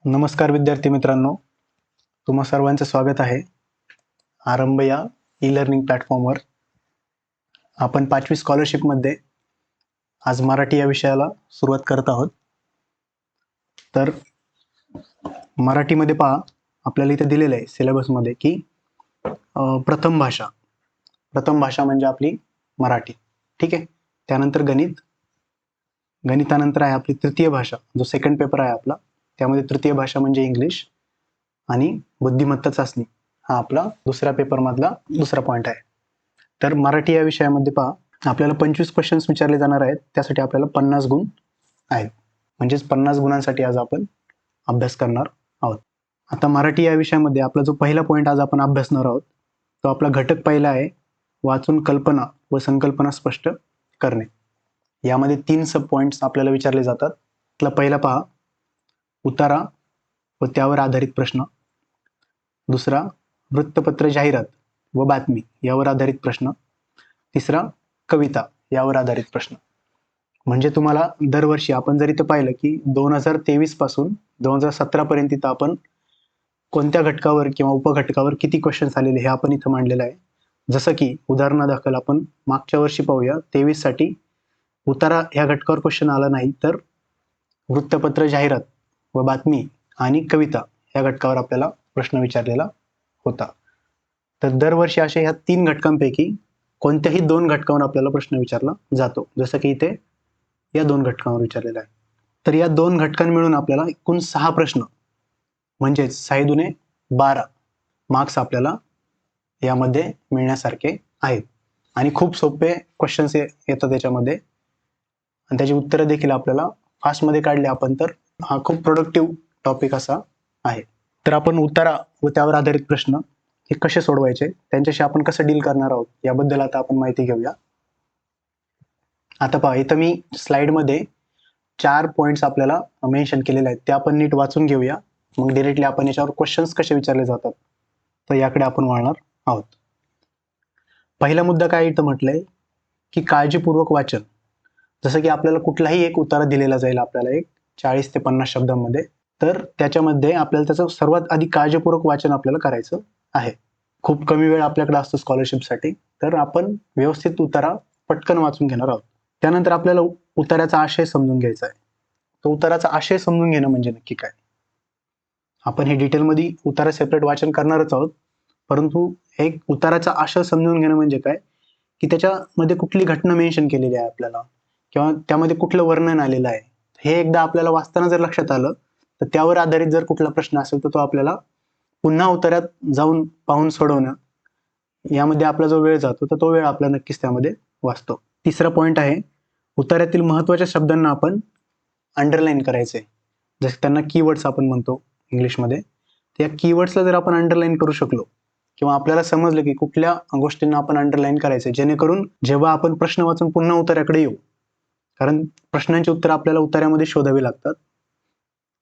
नमस्कार विद्यार्थी मित्रांनो, तुम्हा सर्वांचं स्वागत आहे आरंभ या ई लर्निंग प्लॅटफॉर्मवर. आपण 5वी स्कॉलरशिपमध्ये आज मराठी या विषयाला सुरुवात करत आहोत. तर मराठीमध्ये पहा, आपल्याला इथे दिलेलं आहे सिलेबसमध्ये की प्रथम भाषा म्हणजे आपली मराठी. ठीक आहे. त्यानंतर गणितानंतर आहे आपली तृतीय भाषा, जो सेकंड पेपर आहे आपला. त्यामध्ये तृतीय भाषा म्हणजे इंग्लिश आणि बुद्धिमत्ता चाचणी हा आपला दुसऱ्या पेपरमधला दुसरा पॉईंट आहे. तर मराठी या विषयामध्ये पहा, आपल्याला 25 क्वेश्चन्स विचारले जाणार आहेत. त्यासाठी आपल्याला 50 गुण आहेत. म्हणजेच 50 गुणांसाठी आज आपण अभ्यास करणार आहोत. आता मराठी या विषयामध्ये आपला जो पहिला पॉईंट आज आपण अभ्यासणार आहोत तो आपला घटक पहिला आहे, वाचून कल्पना व संकल्पना स्पष्ट करणे. यामध्ये 3 सब पॉईंट्स आपल्याला विचारले जातात. त्यातला पहिला पहा, उतारा व त्यावर आधारित प्रश्न. दुसरा, वृत्तपत्र जाहिरात व बातमी यावर आधारित प्रश्न. तिसरा, कविता यावर आधारित प्रश्न. म्हणजे तुम्हाला दरवर्षी आपण जर इथं पाहिलं की 2023 पासून 2017 पर्यंत इथं आपण कोणत्या घटकावर किंवा उपघटकावर किती क्वेश्चन्स आलेले हे आपण इथं मांडलेलं आहे. जसं की उदाहरणादाखल आपण मागच्या वर्षी पाहूया, 23 साठी उतारा ह्या घटकावर क्वेश्चन आला नाही, तर वृत्तपत्र जाहिरात व बातमी आणि कविता या घटकावर आपल्याला प्रश्न विचारलेला होता. तर दरवर्षी अशा ह्या 3 घटकांपैकी कोणत्याही 2 घटकांवर आपल्याला प्रश्न विचारला जातो. जसं की इथे या 2 घटकांवर विचारलेला आहे. तर या 2 घटकां मिळून आपल्याला एकूण 6 प्रश्न म्हणजेच 6 दुने 12 मार्क्स आपल्याला यामध्ये मिळण्यासारखे आहेत. आणि खूप सोपे क्वेश्चन्स येतात त्याच्यामध्ये आणि त्याची उत्तरं देखील आपल्याला फास्टमध्ये काढले आपण, तर हा खूप प्रोडक्टिव्ह टॉपिक असा आहे. तर आपण उतारा व त्यावर आधारित प्रश्न हे कसे सोडवायचे, त्यांच्याशी आपण कसं डील करणार आहोत याबद्दल आता आपण माहिती घेऊया. आता पहा, इथं मी स्लाइडमध्ये 4 पॉईंट्स आपल्याला मेन्शन केलेले आहेत. ते आपण नीट वाचून घेऊया, मग डिरेक्टली आपण याच्यावर क्वेश्चन्स कसे विचारले जातात तर याकडे आपण वळणार आहोत. पहिला मुद्दा काय इथं म्हटलंय की काळजीपूर्वक वाचन. जसं की आपल्याला कुठलाही एक उतारा दिलेला जाईल आपल्याला एक 40 ते 50 शब्दांमध्ये, तर त्याच्यामध्ये आपल्याला त्याचं सर्वात आधी काळजीपूर्वक वाचन आपल्याला करायचं आहे. खूप कमी वेळ आपल्याकडे असतो स्कॉलरशिपसाठी, तर आपण व्यवस्थित उतारा पटकन वाचून घेणार आहोत. त्यानंतर आपल्याला उताराचा आशय समजून घ्यायचा आहे. तो उताराचा आशय समजून घेणं म्हणजे नक्की काय, आपण हे डिटेलमध्ये उतारा सेपरेट वाचन करणारच आहोत, परंतु एक उताराचा आशय समजून घेणं म्हणजे काय की त्याच्यामध्ये कुठली घटना मेन्शन केलेली आहे आपल्याला किंवा त्यामध्ये कुठलं वर्णन आलेलं आहे, हे एकदा आपल्याला वाचताना जर लक्षात आलं तर त्यावर आधारित जर कुठला प्रश्न असेल तर तो आपल्याला पुन्हा उतार्यात जाऊन पाहून सोडवणं यामध्ये आपला जो वेळ जातो तर तो वेळ आपला नक्कीच त्यामध्ये वाचतो. तिसरा पॉईंट आहे, उतार्यातील महत्त्वाच्या शब्दांना आपण अंडरलाईन करायचे, जसे त्यांना कीवर्ड्स आपण म्हणतो इंग्लिशमध्ये. त्या कीवर्ड्सला जर आपण अंडरलाईन करू शकलो किंवा आपल्याला समजलं की कुठल्या गोष्टींना आपण अंडरलाईन करायचे, जेणेकरून जेव्हा आपण प्रश्न वाचून पुन्हा उतार्याकडे येऊ, कारण प्रश्नांची उत्तर आपल्याला उतार्यामध्ये शोधावी लागतात,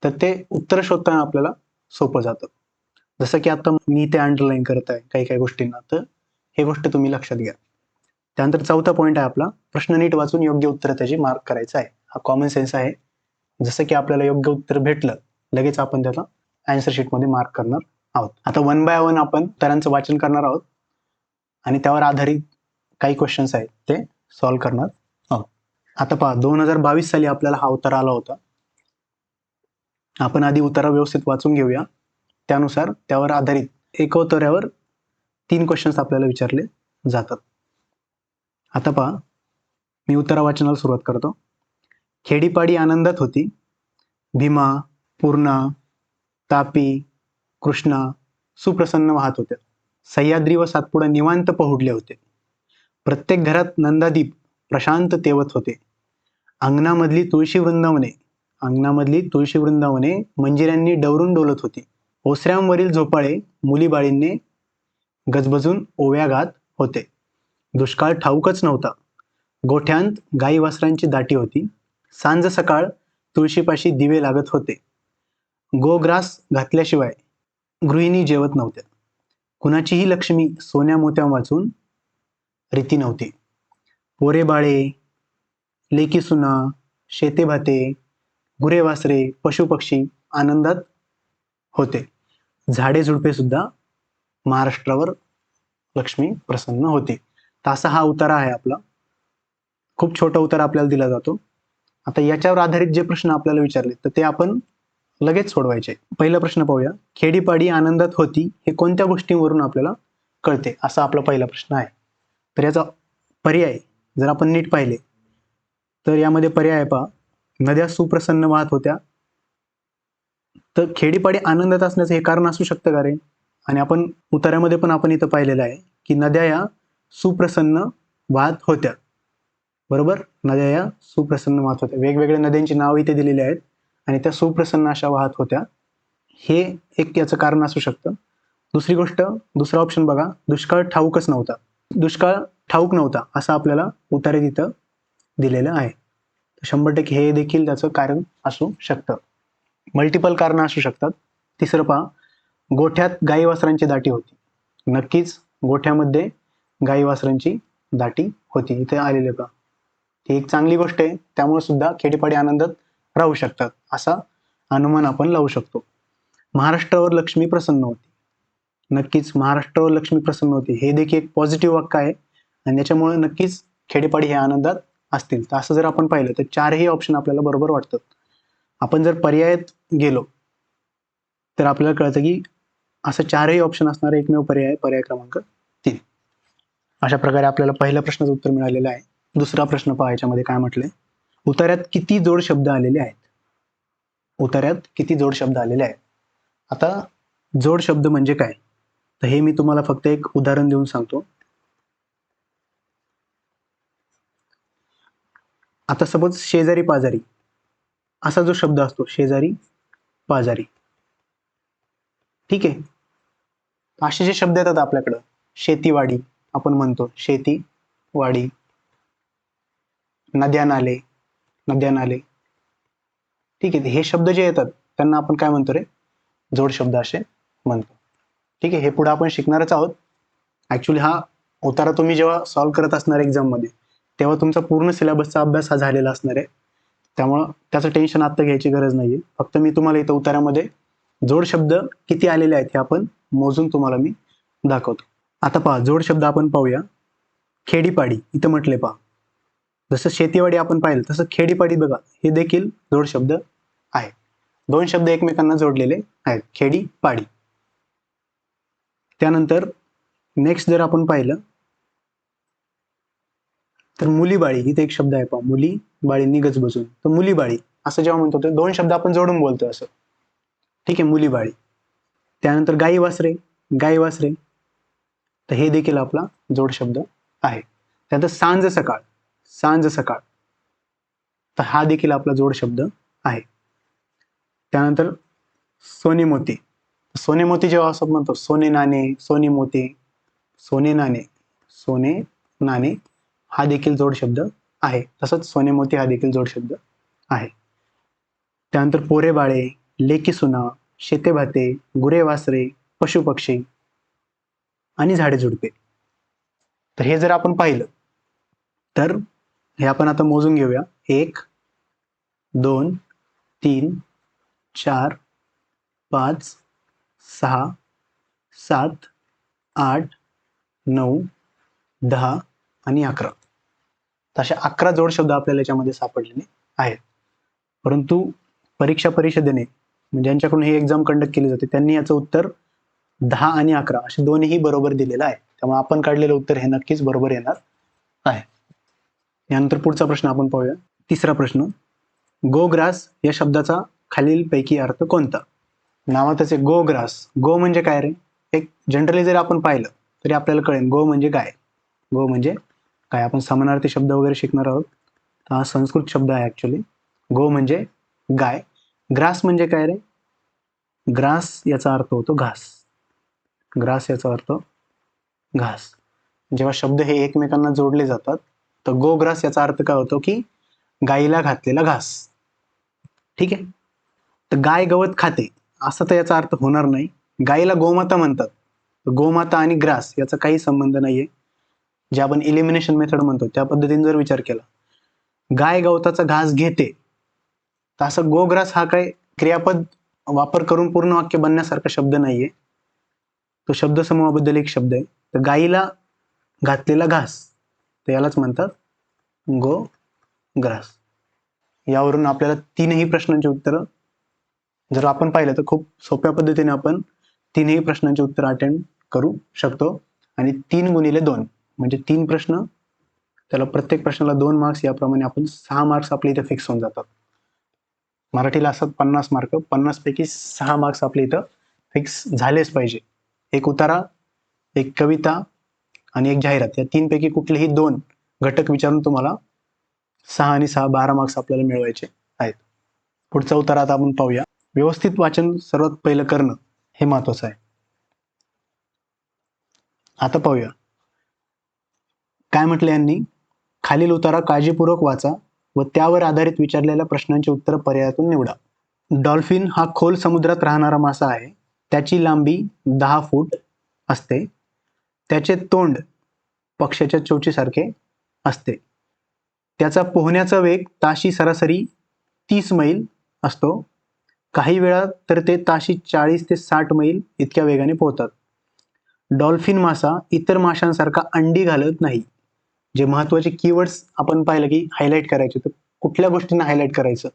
तर ते उत्तर शोधताना आपल्याला सोपं जातं. जसं की आता मी ते अंडरलाईन करत आहे काही गोष्टींना, तर हे गोष्ट तुम्ही लक्षात घ्या. त्यानंतर चौथा पॉईंट आहे आपला, प्रश्न नीट वाचून योग्य उत्तर त्याची मार्क करायचं आहे. हा कॉमन सेन्स आहे. जसं की आपल्याला योग्य उत्तर भेटलं लगेच आपण त्याला आन्सर शीटमध्ये मार्क करणार आहोत. आता 1 बाय 1 आपण उत्तरांचं वाचन करणार आहोत आणि त्यावर आधारित काही क्वेश्चन्स आहेत ते सॉल्व्ह करणार आहोत. आता पहा, 2022 साली आपल्याला हा उतारा आला होता. आपण आधी उतारा व्यवस्थित वाचून घेऊया, त्यानुसार त्यावर आधारित एका उतार्यावर 3 क्वेश्चन्स आपल्याला विचारले जातात. आता पहा, मी उतारा वाचनाला सुरुवात करतो. खेडीपाडी आनंदात होती, भीमा, पूर्णा, तापी, कृष्णा सुप्रसन्न वाहत होत्या. सह्याद्री व सातपुडा निवांत पहुडले होते. प्रत्येक घरात नंदादीप प्रशांत तेवत होते. अंगणामधली तुळशी वृंदावने मंजिऱ्यांनी डवरून डोलत होती. ओसऱ्यांवरील झोपाळे मुलीबाळींनी गजबजून ओव्या गात होते. दुष्काळ ठाऊकच नव्हता. गोठ्यांत गाई वासरांची दाटी होती. सांज सकाळ तुळशीपाशी दिवे लागत होते. गोग्रास घातल्याशिवाय गृहिणी जेवत नव्हत्या. कुणाचीही लक्ष्मी सोन्या मोत्या वाचून रीती नव्हती. पोरे बाळे, लेकी सुना, शेते भाते, गुरे वासरे, पशुपक्षी आनंदात होते. झाडे झुडपे सुद्धा महाराष्ट्रावर लक्ष्मी प्रसन्न होते. तर असा हा उतारा आहे आपला. खूप छोटा उतारा आपल्याला दिला जातो. आता याच्यावर आधारित जे प्रश्न आपल्याला विचारले तर ते आपण लगेच सोडवायचे. पहिला प्रश्न पाहूया. खेडीपाडी आनंदात होती हे कोणत्या गोष्टींवरून आपल्याला कळते, असा आपला पहिला प्रश्न आहे. तर याचा पर्याय जर आपण नीट पाहिले तर यामध्ये पर्याय आहे पहा. नद्या सुप्रसन्न वाहत होत्या. तर खेडीपाडी आनंदात असण्याचं हे कारण असू शकतं का रे? आणि आपण उतार्यामध्ये पण आपण इथं पाहिलेलं आहे की नद्या या सुप्रसन्न वाहत होत्या. बरोबर, नद्या या सुप्रसन्न वाहत होत्या. वेगवेगळ्या नद्यांची नावं इथे दिलेली आहेत आणि त्या सुप्रसन्न अशा वाहत होत्या. हे एक याचं कारण असू शकतं. दुसरी गोष्ट, दुसरा ऑप्शन बघा. दुष्काळ ठाऊकच नव्हता. दुष्काळ ठाऊक नव्हता असं आपल्याला उतारे तिथं दिलेलं आहे. 100% हे देखील त्याचं कारण असू शकतं. मल्टिपल कारणं असू शकतात. तिसरं पहा. गोठ्यात गाई वासरांची दाटी होती. नक्कीच गोठ्यामध्ये गाई वासरांची दाटी होती. इथे आलेले पहा. ही एक चांगली गोष्ट आहे. त्यामुळे सुद्धा खेडीपाडी आनंदात राहू शकतात असा अनुमान आपण लावू शकतो. महाराष्ट्रावर लक्ष्मी प्रसन्न होती. नक्कीच महाराष्ट्रावर लक्ष्मी प्रसन्न होती हे देखील एक पॉझिटिव्ह वाक्य आहे आणि त्याच्यामुळे नक्कीच खेडीपाडी हे आनंदात असतील. तर असं जर आपण पाहिलं तर चारही ऑप्शन आपल्याला बरोबर वाटतात. आपण जर पर्यायात गेलो तर आपल्याला कळतं की असं चारही ऑप्शन असणारा एकमेव पर्याय आहे पर्याय क्रमांक 3. अशा प्रकारे आपल्याला पहिल्या प्रश्नाचं उत्तर मिळालेलं आहे. दुसरा प्रश्न पहा. याच्यामध्ये काय म्हटलंय. उतार्यात किती जोड शब्द आलेले आहेत? उतार्यात किती जोड शब्द आलेले आहेत? आता जोड शब्द म्हणजे काय तर हे मी तुम्हाला फक्त एक उदाहरण देऊन सांगतो. आता सपोज शेजारी पाजारी असा जो शब्द असतो, शेजारी पाजारी, ठीक आहे. असे जे शब्द येतात आपल्याकडं, शेतीवाडी आपण म्हणतो, शेतीवाडी, नद्या नाले, नद्या नाले, ठीक आहे. हे शब्द जे येतात त्यांना आपण काय म्हणतो रे? जोड शब्द असे म्हणतो. ठीक आहे. हे पुढे आपण शिकणारच आहोत. ऍक्च्युली हा उतारा तुम्ही जेव्हा सॉल्व्ह करत असणार एक्झाम मध्ये तेव्हा तुमचा पूर्ण सिलेबसचा अभ्यास हा झालेला असणार आहे. त्यामुळं त्याचं टेन्शन आता घ्यायची गरज नाहीये. फक्त मी तुम्हाला इथं उतारामध्ये जोड शब्द किती आलेले आहेत हे आपण मोजून तुम्हाला मी दाखवतो. आता पहा, जोड शब्द आपण पाहूया. खेडीपाडी इथं म्हटले पहा. जसं शेतीवाडी आपण पाहिलं तसं खेडीपाडी बघा, हे देखील जोड शब्द आहे. दोन शब्द एकमेकांना जोडलेले आहेत, खेडीपाडी. त्यानंतर नेक्स्ट जर आपण पाहिलं तर मुलीबाळी, इथे एक शब्द आहे पहा, मुली बाळींनी गजबजून. तर मुलीबाळी असं जेव्हा म्हणतो ते दोन शब्द आपण जोडून बोलतो असं, ठीक आहे, मुलीबाळी. त्यानंतर गाई वासरे, गाई वासरे, तर हे देखील आपला जोड शब्द आहे. त्यानंतर सांज सकाळ, सांज सकाळ, तर हा देखील आपला जोड शब्द आहे. त्यानंतर सोने मोती, सोने मोती जेव्हा असं म्हणतो, सोने नाणे, सोने मोती, सोने नाणे, सोने नाणे, हा देखील जोड शब्द आहे. तसंच सोने मोती हा देखील जोड शब्द आहे. त्यानंतर पोरे बाळे, लेकी सुना, शेते भाते, गुरे वासरे, पशु पक्षी आणि झाडे झुडपे. तर हे जर आपण पाहिलं तर हे आपण आता मोजून घेऊया. 1 2 3 4 5 6 7 8 9 10 आणि 11. अशा 11 जोड शब्द आपल्याला याच्यामध्ये सापडलेले आहेत. परंतु परीक्षा परिषदेने म्हणजे ज्यांच्याकडून ही एक्झाम कंडक्ट केली जाते त्यांनी याचं उत्तर 10 आणि 11 असे दोन्ही बरोबर दिलेलं आहे. त्यामुळे आपण काढलेलं उत्तर हे नक्कीच बरोबर येणार आहे. यानंतर पुढचा प्रश्न आपण पाहूया. तिसरा प्रश्न. गो ग्रास या शब्दाचा खालीलपैकी अर्थ कोणता? नावातच आहे गो ग्रास. गो म्हणजे काय रे? एक जनरली जर आपण पाहिलं तरी आपल्याला कळेल गो म्हणजे गाय. गो म्हणजे काय? आपण समानार्थी शब्द वगैरे शिकणार आहोत. हा संस्कृत शब्द आहे ऍक्च्युली. गो म्हणजे गाय. ग्रास म्हणजे काय रे? ग्रास याचा अर्थ होतो घास. ग्रास याचा अर्थ घास. जेव्हा शब्द हे एकमेकांना जोडले जातात तर गो ग्रास याचा अर्थ काय होतो की गायीला घातलेला घास. ठीक आहे. तर गाय गवत खाते असं तर याचा अर्थ होणार नाही. गायीला गोमाता म्हणतात. गोमाता आणि ग्रास याचा काही संबंध नाहीये. जे आपण इलिमिनेशन मेथड म्हणतो त्या पद्धतीने जर विचार केला, गाय गवताचा घास घेते, तर असं गोग्रास हा काय क्रियापद वापर करून पूर्ण वाक्य बनण्यासारखा शब्द नाहीये. तो शब्दसमूहाबद्दल एक शब्द आहे. तर गाईला घातलेला घास, तर यालाच म्हणतात गो ग्रास. यावरून आपल्याला तीनही प्रश्नांची उत्तरं जर आपण पाहिलं तर खूप सोप्या पद्धतीने आपण तीनही प्रश्नांची उत्तर अटेम्प्ट करू शकतो. आणि 3 x 2 म्हणजे 3 प्रश्न, त्याला प्रत्येक प्रश्नाला 2 मार्क्स, याप्रमाणे आपण 6 मार्क्स आपले इथे फिक्स होऊन जातात. मराठीला असतात 50 मार्क, 50 पैकी 6 मार्क्स आपले इथं फिक्स झालेच पाहिजे. एक उतारा, एक कविता आणि एक जाहिरात, या 3 पैकी कुठलेही 2 घटक विचारून तुम्हाला 6 आणि 6 12 मार्क्स आपल्याला मिळवायचे आहेत. पुढचा उतारा आता आपण पाहूया. व्यवस्थित वाचन सर्वात पहिलं करणं हे महत्वाचं आहे. आता पाहूया काय म्हटलं यांनी. खालील उतारा काळजीपूर्वक वाचा व त्यावर आधारित विचारलेल्या प्रश्नांची उत्तर पर्यायातून निवडा. डॉल्फिन हा खोल समुद्रात राहणारा मासा आहे. त्याची लांबी 10 फूट असते. त्याचे तोंड पक्ष्याच्या चोचीसारखे असते. त्याचा पोहण्याचा वेग ताशी सरासरी 30 मैल असतो. काही वेळा तर ते ताशी 40 ते 60 मैल इतक्या वेगाने पोहतात. डॉल्फिन मासा इतर माशांसारखा अंडी घालत नाही. जे महत्वाचे कीवर्ड्स आपण पाहिलं की हायलाईट करायचे, तर कुठल्या गोष्टींना हायलाईट करायचं,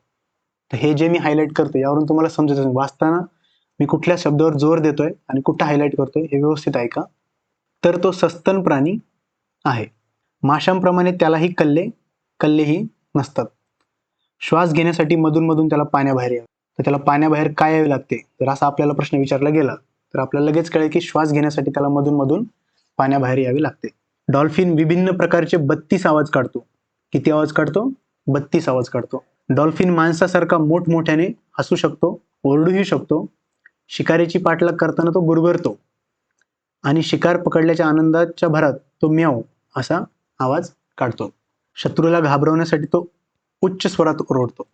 तर हे जे मी हायलाईट करतोय यावरून तुम्हाला समजत असेल वाचताना मी कुठल्या शब्दावर जोर देतोय आणि कुठं हायलाईट करतोय हे व्यवस्थित ऐका. तर तो सस्तन प्राणी आहे. माशांप्रमाणे त्यालाही कल्लेही नसतात. श्वास घेण्यासाठी मधून मधून त्याला पाण्याबाहेर यावे, तर त्याला पाण्याबाहेर काय यावे लागते, जर असा आपल्याला प्रश्न विचारला गेला तर आपल्याला लगेच कळेल की श्वास घेण्यासाठी त्याला मधून मधून पाण्याबाहेर यावे लागते. डॉल्फिन विभिन्न प्रकारचे 32 आवाज काढतो. किती आवाज काढतो? 32 आवाज काढतो. डॉल्फिन माणसासारखा मोठमोठ्याने हसू शकतो, ओरडूही शकतो. शिकारीची पाठलाग करताना तो गुरगुरतो आणि शिकार पकडल्याच्या आनंदाच्या भरात तो म्याव असा आवाज काढतो. शत्रूला घाबरवण्यासाठी तो उच्च स्वरात ओरडतो.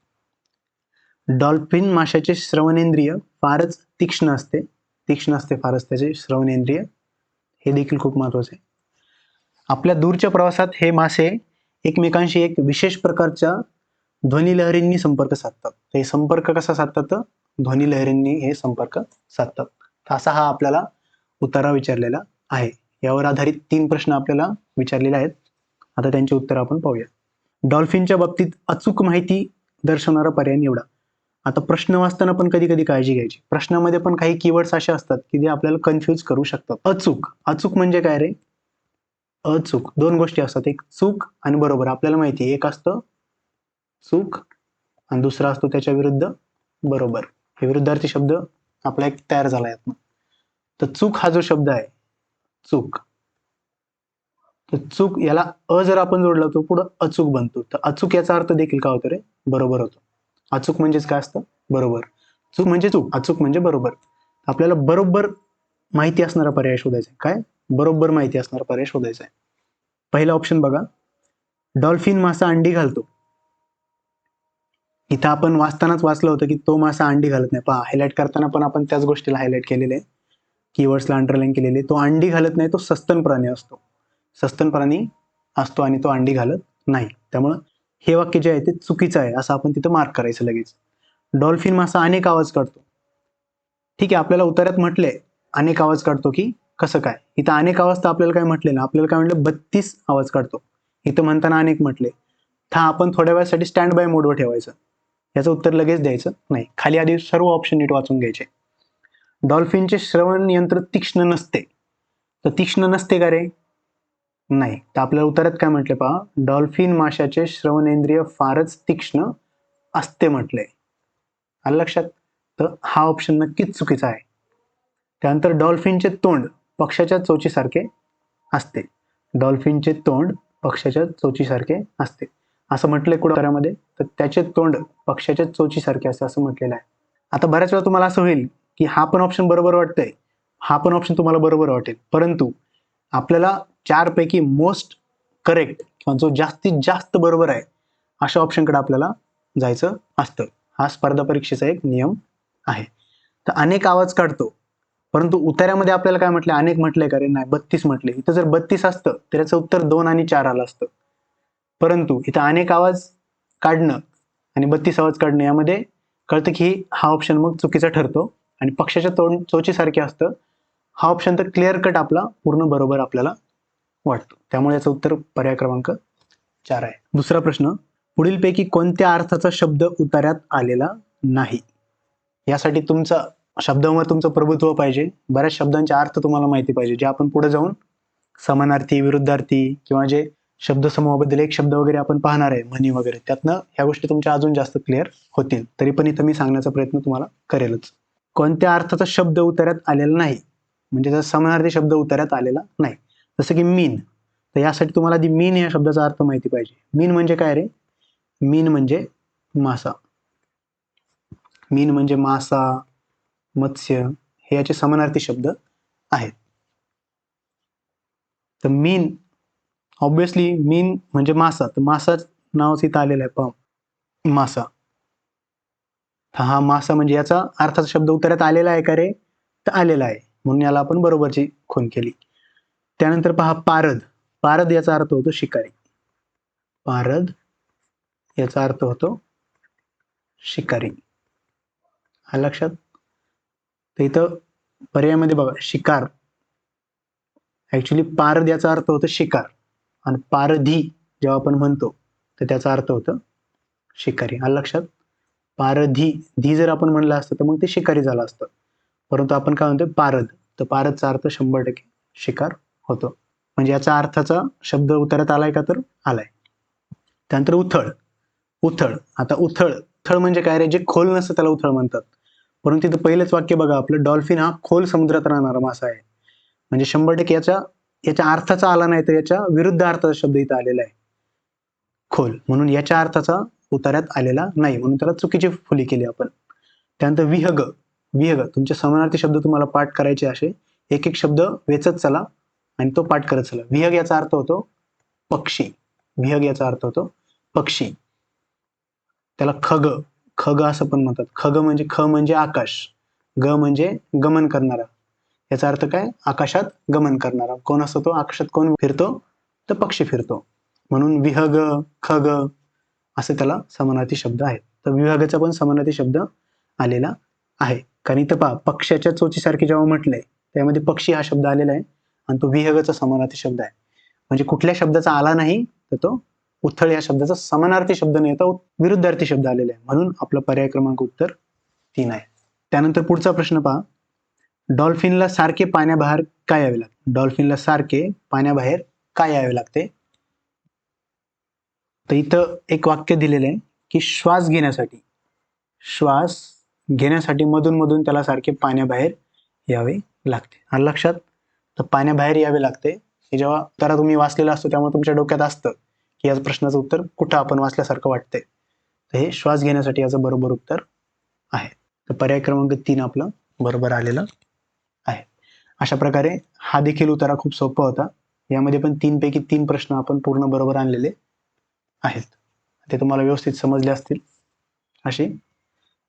डॉल्फिन माशाचे श्रवणेंद्रिय फारच तीक्ष्ण असते फारच त्याचे श्रवणेंद्रिय. हे देखील खूप महत्वाचे आहे. आपल्या दूरच्या प्रवासात हे मासे एकमेकांशी एक विशेष प्रकारच्या ध्वनिलहरींनी संपर्क साधतात. हे संपर्क कसा साधतात? ध्वनिलहरींनी हे संपर्क साधतात. असा हा आपल्याला उतारा विचारलेला आहे. यावर आधारित 3 प्रश्न आपल्याला विचारलेले आहेत. आता त्यांची उत्तर आपण पाहूया. डॉल्फिनच्या बाबतीत अचूक माहिती दर्शवणारा पर्याय निवडा. आता प्रश्न वाचताना पण कधी कधी काळजी घ्यायची. प्रश्नामध्ये पण काही कीवर्ड्स असे असतात की जे आपल्याला कन्फ्यूज करू शकतात. अचूक म्हणजे काय रे? अचूक 2 गोष्टी असतात, एक चूक आणि बरोबर. आपल्याला माहिती आहे, एक असतं चूक आणि दुसरा असतो त्याच्या विरुद्ध बरोबर. हे विरुद्धार्थी शब्द आपला एक तयार झाला यातनं. तर चूक हा जो शब्द आहे, चूक, तर चूक याला जर आपण जोडला तो पुढं अचूक बनतो. तर अचूक याचा अर्थ देखील काय होतो रे? बरोबर होतो. अचूक म्हणजेच काय असतं? बरोबर. चूक म्हणजे चूक, अचूक म्हणजे बरोबर. आपल्याला बरोबर माहिती असणारा पर्याय शोधायचा आहे. काय? बरोबर माहिती असणारा पर्याय शोधायचा आहे. पहिला ऑप्शन बघा, डॉल्फिन मासा अंडी घालतो. इथं आपण वाचतानाच वाचलं होतं की तो मासा अंडी घालत नाही. पहा, हायलाईट करताना पण आपण त्याच गोष्टीला हायलाईट केलेले, कीवर्ड्सला अंडरलाईन केलेले. तो अंडी घालत नाही, तो सस्तन प्राणी असतो. सस्तन प्राणी असतो आणि तो अंडी घालत नाही. त्यामुळं हे वाक्य जे आहे ते चुकीचं आहे असं आपण तिथं मार्क करायचं लगेच. डॉल्फिन मासा अनेक आवाज काढतो. ठीक आहे, आपल्याला उतार्यात म्हटलंय अनेक आवाज काढतो की कसं काय? इथं अनेक आवाज तर आपल्याला काय म्हटले ना, आपल्याला काय म्हटलं 32 आवाज काढतो. इथं म्हणताना अनेक म्हटले. हा आपण थोड्या वेळासाठी स्टँड बाय मोडवर ठेवायचं. याचं उत्तर लगेच द्यायचं नाही. खाली आधी सर्व ऑप्शन नीट वाचून घ्यायचे. डॉल्फिनचे श्रवण यंत्र तीक्ष्ण नसते. तर तीक्ष्ण नसते का रे? नाही. तर आपल्याला उत्तरात काय म्हटले पहा, डॉल्फिन माशाचे श्रवणेंद्रिय फारच तीक्ष्ण असते म्हटले. आलं लक्षात? तर हा ऑप्शन नक्कीच चुकीचा आहे. त्यानंतर डॉल्फिनचे तोंड पक्षाच्या चोचीसारखे असते. डॉल्फिनचे तोंड पक्षाच्या चोचीसारखे असते असं म्हटलंय कुठं उत्तरामध्ये? तर त्याचे तोंड पक्षाच्या चोचीसारखे असते असं म्हटलेलं आहे. आता बऱ्याच वेळा तुम्हाला असं होईल की हा पण ऑप्शन बरोबर वाटतंय, हा पण ऑप्शन तुम्हाला बरोबर वाटेल, परंतु आपल्याला 4 पैकी मोस्ट करेक्ट किंवा जो जास्तीत जास्त बरोबर आहे अशा ऑप्शनकडे आपल्याला जायचं असतं. हा स्पर्धा परीक्षेचा एक नियम आहे. तर अनेक आवाज काढतो, परंतु उतार्यामध्ये आपल्याला काय म्हटलं? अनेक म्हटलंय का रे? नाही, 32 म्हटले. इथं जर 32 असतं तर याचं उत्तर 2 आणि 4 आलं असतं. परंतु इथं अनेक आवाज काढणं आणि 32 आवाज काढणं यामध्ये कळतं की हा ऑप्शन मग चुकीचा ठरतो आणि पक्षाच्या चोचीसारखे असतं. हा ऑप्शन तर क्लिअर कट आपला पूर्ण बरोबर आपल्याला वाटतो. त्यामुळे याचं उत्तर पर्याय क्रमांक 4 आहे. दुसरा प्रश्न, पुढीलपैकी कोणत्या अर्थाचा शब्द उतार्यात आलेला नाही? यासाठी तुमचा शब्दावर तुमचं प्रभुत्व पाहिजे. बऱ्याच शब्दांचे अर्थ तुम्हाला माहिती पाहिजे, जे आपण पुढे जाऊन समानार्थी, विरुद्धार्थी किंवा जे शब्दसमूहाबद्दल एक शब्द वगैरे आपण पाहणार आहे, म्हणी वगैरे, त्यातनं ह्या गोष्टी तुमच्या अजून जास्त क्लिअर होतील. तरी पण इथं मी सांगण्याचा प्रयत्न तुम्हाला करेलच. कोणत्या अर्थाचा शब्द उतार्यात आलेला नाही, म्हणजे त्याचा समानार्थी शब्द उतार्यात आलेला नाही. जसं की मीन. तर यासाठी तुम्हाला आधी मीन या शब्दाचा अर्थ माहिती पाहिजे. मीन म्हणजे काय रे? मीन म्हणजे मासा. मीन म्हणजे मासा, मत्स्य, हे याचे समानार्थी शब्द आहेत. तर मीन, ऑब्विसली मीन म्हणजे मासा, तर मासा नावच इथं आलेलं आहे. पहा, मासा. हा मासा म्हणजे याचा अर्थाचा शब्द उतार्यात आलेला आहे का रे? तर आलेला आहे, म्हणून याला आपण बरोबरची खूण केली. त्यानंतर पहा, पारद. पारद याचा अर्थ होतो शिकारी. पारद याचा अर्थ होतो शिकारी. हा लक्षात. तर इथं पर्यायामध्ये बघा, शिकार. ऍक्च्युली पारद याचा अर्थ होतो शिकार आणि पारधी जेव्हा आपण म्हणतो तर त्याचा अर्थ होतो शिकारी. हा लक्षात. पारधी, धी जर आपण म्हणलं असतं तर मग ते शिकारी झालं असतं, परंतु आपण काय म्हणतो, पारद. तर पारदचा अर्थ 100% शिकार होतो. म्हणजे याचा अर्थाचा शब्द उतार्यात आलाय का? तर आलाय. त्यानंतर उथळ. उथळ. आता उथळ, उथळ म्हणजे काय रे? जे खोल नसतं त्याला उथळ म्हणतात. परंतु तिथं पहिलंच वाक्य बघा आपलं, डॉल्फिन हा खोल समुद्रात राहणारा मासा आहे. म्हणजे 100% याच्या अर्थाचा आला नाही, तर याच्या विरुद्ध अर्थाचा शब्द इथं आलेला आहे, खोल. म्हणून याच्या अर्थाचा उतार्यात आलेला नाही, म्हणून त्याला चुकीची फुली केली आपण. त्यानंतर विहग. विहग, तुमचे समानार्थी शब्द तुम्हाला पाठ करायचे असे एक एक शब्द वेचत चला आणि तो पाठ करत चला. विहग याचा अर्थ होतो पक्षी. विहग याचा अर्थ होतो पक्षी. त्याला खग, खग असं पण म्हणतात. खग म्हणजे ख म्हणजे आकाश, ग म्हणजे गमन करणारा. याचा अर्थ काय? आकाशात गमन करणारा. कोण असतो तो? आकाशात कोण फिरतो? तर पक्षी फिरतो. म्हणून विहग, खग असे त्याला समानार्थी शब्द आहेत. तर विहगाचा पण समानार्थी शब्द आलेला आहे. कारण इथं पहा, पक्ष्याच्या चोचीसारखे जेव्हा म्हटलंय त्यामध्ये पक्षी हा शब्द आलेला आहे आणि तो विहगाचा समानार्थी शब्द आहे. म्हणजे कुठल्या शब्दाचा आला नाही तर तो उथळ या शब्दाचा समानार्थी शब्द नाही, तर विरुद्धार्थी शब्द आलेला आहे. म्हणून आपलं पर्याय क्रमांक उत्तर 3 आहे. त्यानंतर पुढचा प्रश्न पहा, डॉल्फिनला सारखे पाण्याबाहेर काय यावे लागते? डॉल्फिनला सारखे पाण्याबाहेर काय यावे लागते? तर इथं एक वाक्य दिलेलं आहे की श्वास घेण्यासाठी मधून मधून त्याला सारखे पाण्याबाहेर यावे लागते. आलं लक्षात. तर पाण्याबाहेर यावे लागते हे जेव्हा उत्तर तुम्ही वाचलेलं असतं त्यामुळे तुमच्या डोक्यात असतं की या प्रश्नाचं उत्तर कुठं आपण वाचल्यासारखं वाटतंय. तर हे श्वास घेण्यासाठी याचं बरोबर उत्तर आहे. तर पर्याय क्रमांक 3 आपलं बरोबर आलेलं आहे. अशा प्रकारे हा देखील उतारा खूप सोपा होता. यामध्ये पण 3 पैकी 3 प्रश्न आपण पूर्ण बरोबर आणलेले आहेत. ते तुम्हाला व्यवस्थित समजले असतील अशी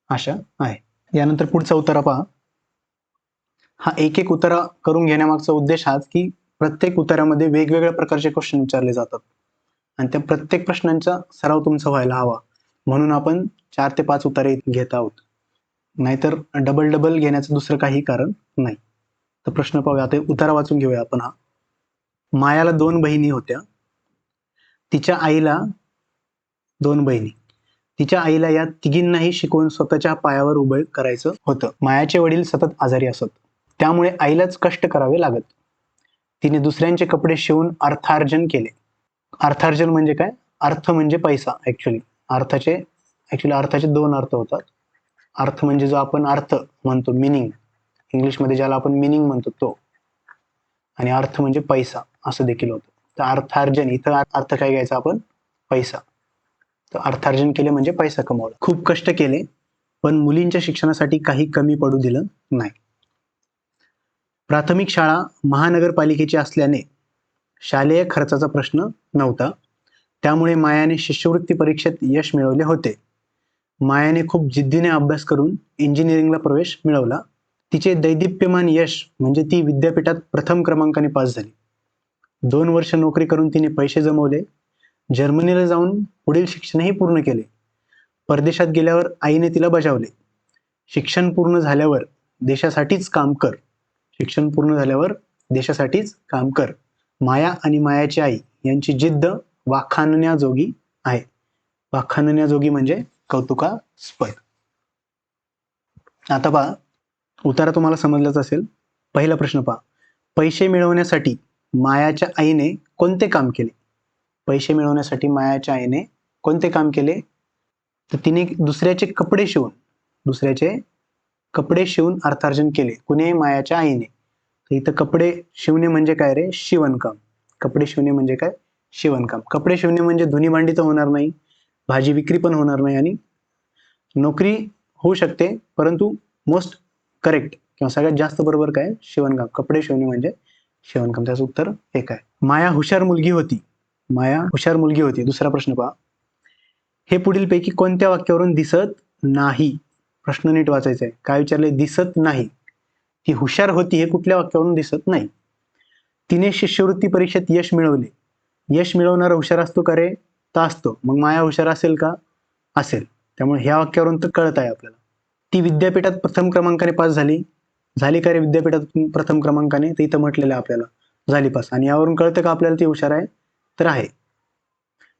आशा आहे. यानंतर पुढचा उतारा पहा. हा एक एक उतारा करून घेण्यामागचा उद्देश हाच की प्रत्येक उतारामध्ये वेगवेगळ्या प्रकारचे क्वेश्चन विचारले जातात आणि त्या प्रत्येक प्रश्नांचा सराव तुमचा व्हायला हवा, म्हणून आपण 4 ते 5 उतारे घेत आहोत. नाहीतर डबल घेण्याचं दुसरं काही कारण नाही. तर प्रश्न पाहूया. आता उतारा वाचून घेऊया आपण हा. मायाला 2 बहिणी होत्या. तिच्या आईला 2 बहिणी. तिच्या आईला या तिघींनाही शिकवून स्वतःच्या पायावर उभं करायचं होतं. मायाचे वडील सतत आजारी असत, त्यामुळे आईलाच कष्ट करावे लागत. तिने दुसऱ्यांचे कपडे शिवून अर्थार्जन केले. अर्थार्जन म्हणजे काय? अर्थ म्हणजे पैसा. अर्थाचे 2 अर्थ होतात. अर्थ म्हणजे जो आपण अर्थ म्हणतो, मिनिंग, इंग्लिशमध्ये ज्याला आपण मिनिंग म्हणतो तो, आणि अर्थ म्हणजे पैसा असं देखील होतं. तर अर्थार्जन, इथं अर्थ काय घ्यायचा आपण? पैसा. तर अर्थार्जन केले म्हणजे पैसा कमवला. खूप कष्ट केले पण मुलींच्या शिक्षणासाठी काही कमी पडू दिलं नाही. प्राथमिक शाळा महानगरपालिकेची असल्याने शालेय खर्चाचा प्रश्न नव्हता, त्यामुळे मायाने शिष्यवृत्ती परीक्षेत यश मिळवले होते. मायाने खूप जिद्दीने अभ्यास करून इंजिनिअरिंगला प्रवेश मिळवला. तिचे दैदिप्यमान यश म्हणजे ती विद्यापीठात प्रथम क्रमांकाने पास झाली. 2 वर्ष नोकरी करून तिने पैसे जमवले. जर्मनीला जाऊन पुढील शिक्षणही पूर्ण केले. परदेशात गेल्यावर आईने तिला बजावले. शिक्षण पूर्ण झाल्यावर देशासाठीच काम कर. शिक्षण पूर्ण झाल्यावर देशासाठीच काम कर. माया आणि मायाची आई यांची जिद्द वाखाणण्याजोगी आहे. वाखाणण्याजोगी म्हणजे कौतुकास्पद. आता पहा, उतारा तुम्हाला समजलाच असेल. पहिला प्रश्न पहा, पैसे मिळवण्यासाठी मायाच्या आईने कोणते काम केले? पैसे मिळवण्यासाठी मायाच्या आईने कोणते काम केले? तर तिने दुसऱ्याचे कपडे शिवून अर्थार्जन केले. कुणी? मायाच्या आईने. तर इथं कपडे शिवणे म्हणजे काय रे? शिवणकाम. कपडे शिवणे म्हणजे काय? शिवणकाम. कपडे शिवणे म्हणजे धुणी भांडी तर होणार नाही, भाजी विक्री पण होणार नाही, आणि नोकरी होऊ शकते, परंतु मोस्ट करेक्ट किंवा सगळ्यात जास्त बरोबर काय? शिवणकाम. कपडे शिवणे म्हणजे शिवणकाम. त्याचं उत्तर एक आहे. माया हुशार मुलगी होती. माया हुशार मुलगी होती. दुसरा प्रश्न पहा, हे पुढीलपैकी कोणत्या वाक्यावरून दिसत नाही? प्रश्न नीट वाचायचा आहे. काय विचारले? दिसत नाही. ती हुशार होती हे कुठल्या वाक्यावरून दिसत नाही? तिने शिष्यवृत्ती परीक्षेत यश मिळवले. यश मिळवणारा हुशार असतो का रे? तर असतो. मग माया हुशार असेल का? असेल. त्यामुळे ह्या वाक्यावरून तर कळत आहे आपल्याला. ती विद्यापीठात प्रथम क्रमांकाने पास झाली. झाली का रे विद्यापीठात प्रथम क्रमांकाने? तर इथं म्हटलेलं आहे आपल्याला, झाली पास. आणि यावरून कळतं का आपल्याला ती हुशार आहे? तर आहे.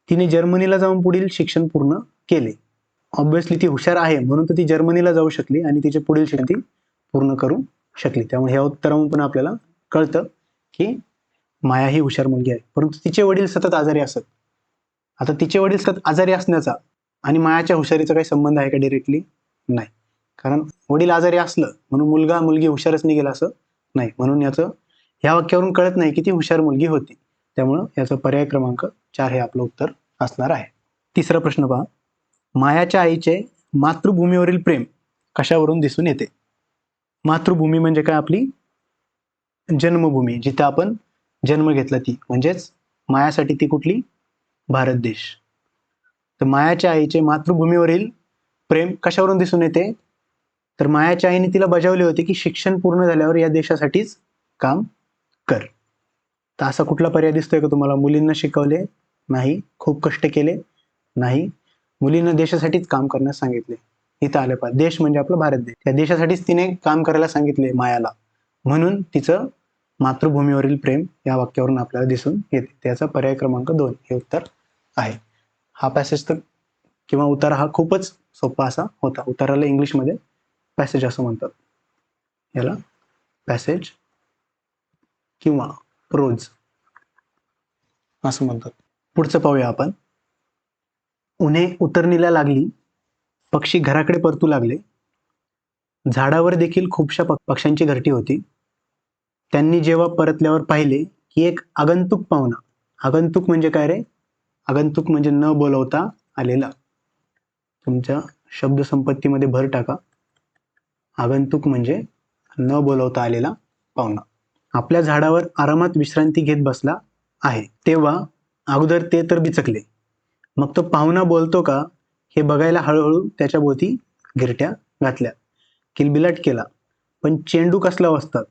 तिने जर्मनीला जाऊन पुढील शिक्षण पूर्ण केले. ऑब्व्हियसली ती हुशार आहे म्हणून तर ती जर्मनीला जाऊ शकली आणि तिचे पुढील शिक्षण ती पूर्ण करू शकली. त्यामुळे ह्या उत्तरावरून पण आपल्याला कळतं की माया ही हुशार मुलगी आहे. परंतु तिचे वडील सतत आजारी असत. आता तिचे वडील सतत आजारी असण्याचा आणि मायाच्या हुशारीचा काही संबंध आहे का डायरेक्टली? नाही. कारण वडील आजारी असलं म्हणून मुलगा मुलगी हुशारच निघेल असं नाही. म्हणून याचं ह्या वाक्यावरून कळत नाही की ती हुशार मुलगी होती. त्यामुळं याचं पर्याय क्रमांक 4 हे आपलं उत्तर असणार आहे. तिसरा प्रश्न पहा, मायाच्या आईचे मातृभूमीवरील प्रेम कशावरून दिसून येते? मातृभूमी म्हणजे काय? आपली जन्मभूमी, जिथे आपण जन्म घेतला ती. म्हणजेच मायासाठी ती कुठली? भारत देश. तर मायाच्या आईचे मातृभूमीवरील प्रेम कशावरून दिसून येते? तर मायाच्या आईने तिला बजावले होते की शिक्षण पूर्ण झाल्यावर या देशासाठीच काम कर. तर असा कुठला पर्याय दिसतोय का तुम्हाला? मुलींना शिकवले? नाही. खूप कष्ट केले? नाही. मुलींना देशासाठीच काम करण्यास सांगितले. इथं आलं पहा, देश म्हणजे आपला भारत देश. त्या देशासाठीच तिने काम करायला सांगितले मायाला, म्हणून तिचं मातृभूमीवरील प्रेम या वाक्यावरून आपल्याला दिसून येते. त्याचा पर्याय क्रमांक 2 हे उत्तर आहे. हा पॅसेज तर किंवा उतारा हा खूपच सोपा असा होता. उताराला इंग्लिशमध्ये पॅसेज असं म्हणतात. याला पॅसेज किंवा प्रोज असं म्हणतात. पुढचं पाहूया आपण. उन्हे उतरणीला लागली, पक्षी घराकडे परतू लागले. झाडावर देखील खूपशा पक्ष्यांची घरटी होती. त्यांनी जेव्हा परतल्यावर पाहिले की एक आगंतुक पाहुणा. आगंतुक म्हणजे काय रे? आगंतुक म्हणजे न बोलवता आलेला. तुमच्या शब्दसंपत्तीमध्ये भर टाका. आगंतुक म्हणजे न बोलवता आलेला पाहुणा. आपल्या झाडावर आरामात विश्रांती घेत बसला आहे. तेव्हा अगोदर ते तर बिचकले. मग तो पाहुणा बोलतो का हे बघायला हळूहळू त्याच्या भोवती गिरट्या घातल्या. किलबिलाट केला. पण चेंडू कसला वाजतात.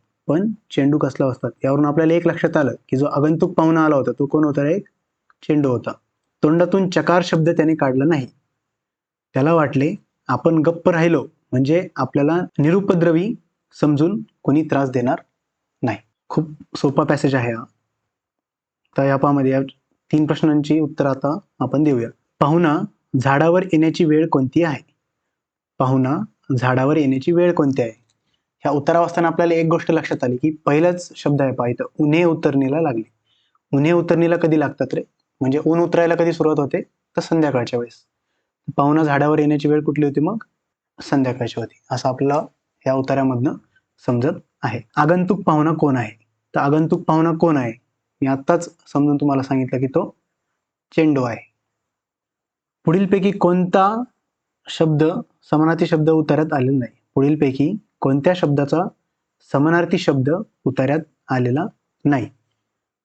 यावरून आपल्याला एक लक्षात आलं की जो आगंतुक पाहुणा आला होता तो कोण होता? एक चेंडू होता. तोंडातून चकार शब्द त्याने काढला नाही. त्याला वाटले आपण गप्प राहिलो म्हणजे आपल्याला निरुपद्रवी समजून कोणी त्रास देणार नाही. खूप सोपा पॅसेज आहे हा. तर या पामध्ये या 3 प्रश्नांची उत्तर आता आपण देऊया. पाहुणा झाडावर येण्याची वेळ कोणती आहे? पाहुणा झाडावर येण्याची वेळ कोणती आहे? ह्या उतारा वाचताना आपल्याला एक गोष्ट लक्षात आली की पहिलाच शब्द आहे पहा इथं, उन्हे उतरणीला लागली. उन्हे उतरणीला कधी लागतात रे? म्हणजे ऊन उतरायला कधी सुरुवात होते? तर संध्याकाळच्या वेळेस. पाहुणा झाडावर येण्याची वेळ कुठली होती मग? संध्याकाळची होती. असं आपल्याला या उतार्यामधनं समजत आहे. आगंतुक पाहुणा कोण आहे? तर आगंतुक पाहुणा कोण आहे? मी आत्ताच समजून तुम्हाला सांगितलं की तो चेंडू आहे. पुढीलपैकी कोणता शब्द समानार्थी शब्द उतार्यात आलेला नाही? पुढीलपैकी कोणत्या शब्दाचा समानार्थी शब्द उतार्यात आलेला नाही?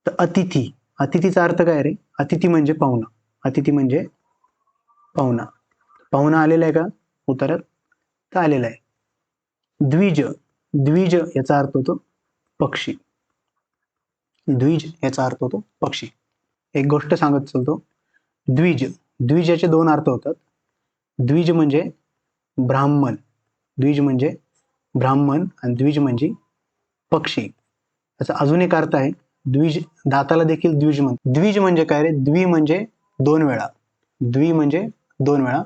तर अतिथी. अतिथीचा अर्थ काय रे? अतिथी म्हणजे पाहुणा. अतिथी म्हणजे पाहुणा. पाहुणा आलेला आहे का उतार्यात? तर आलेला आहे. द्विज. द्विज याचा अर्थ होतो पक्षी. द्विज याचा अर्थ होतो पक्षी. एक गोष्ट सांगत चलतो. द्विज. द्विज याचे 2 अर्थ होतात. द्विज म्हणजे ब्राह्मण, द्विज म्हणजे ब्राह्मण आणि द्विज म्हणजे पक्षी. याचा अजून एक अर्थ आहे, द्विज, दाताला देखील द्विज म्हणतात. द्विज म्हणजे काय रे? द्वि म्हणजे दोन वेळा, द्वि म्हणजे दोन वेळा,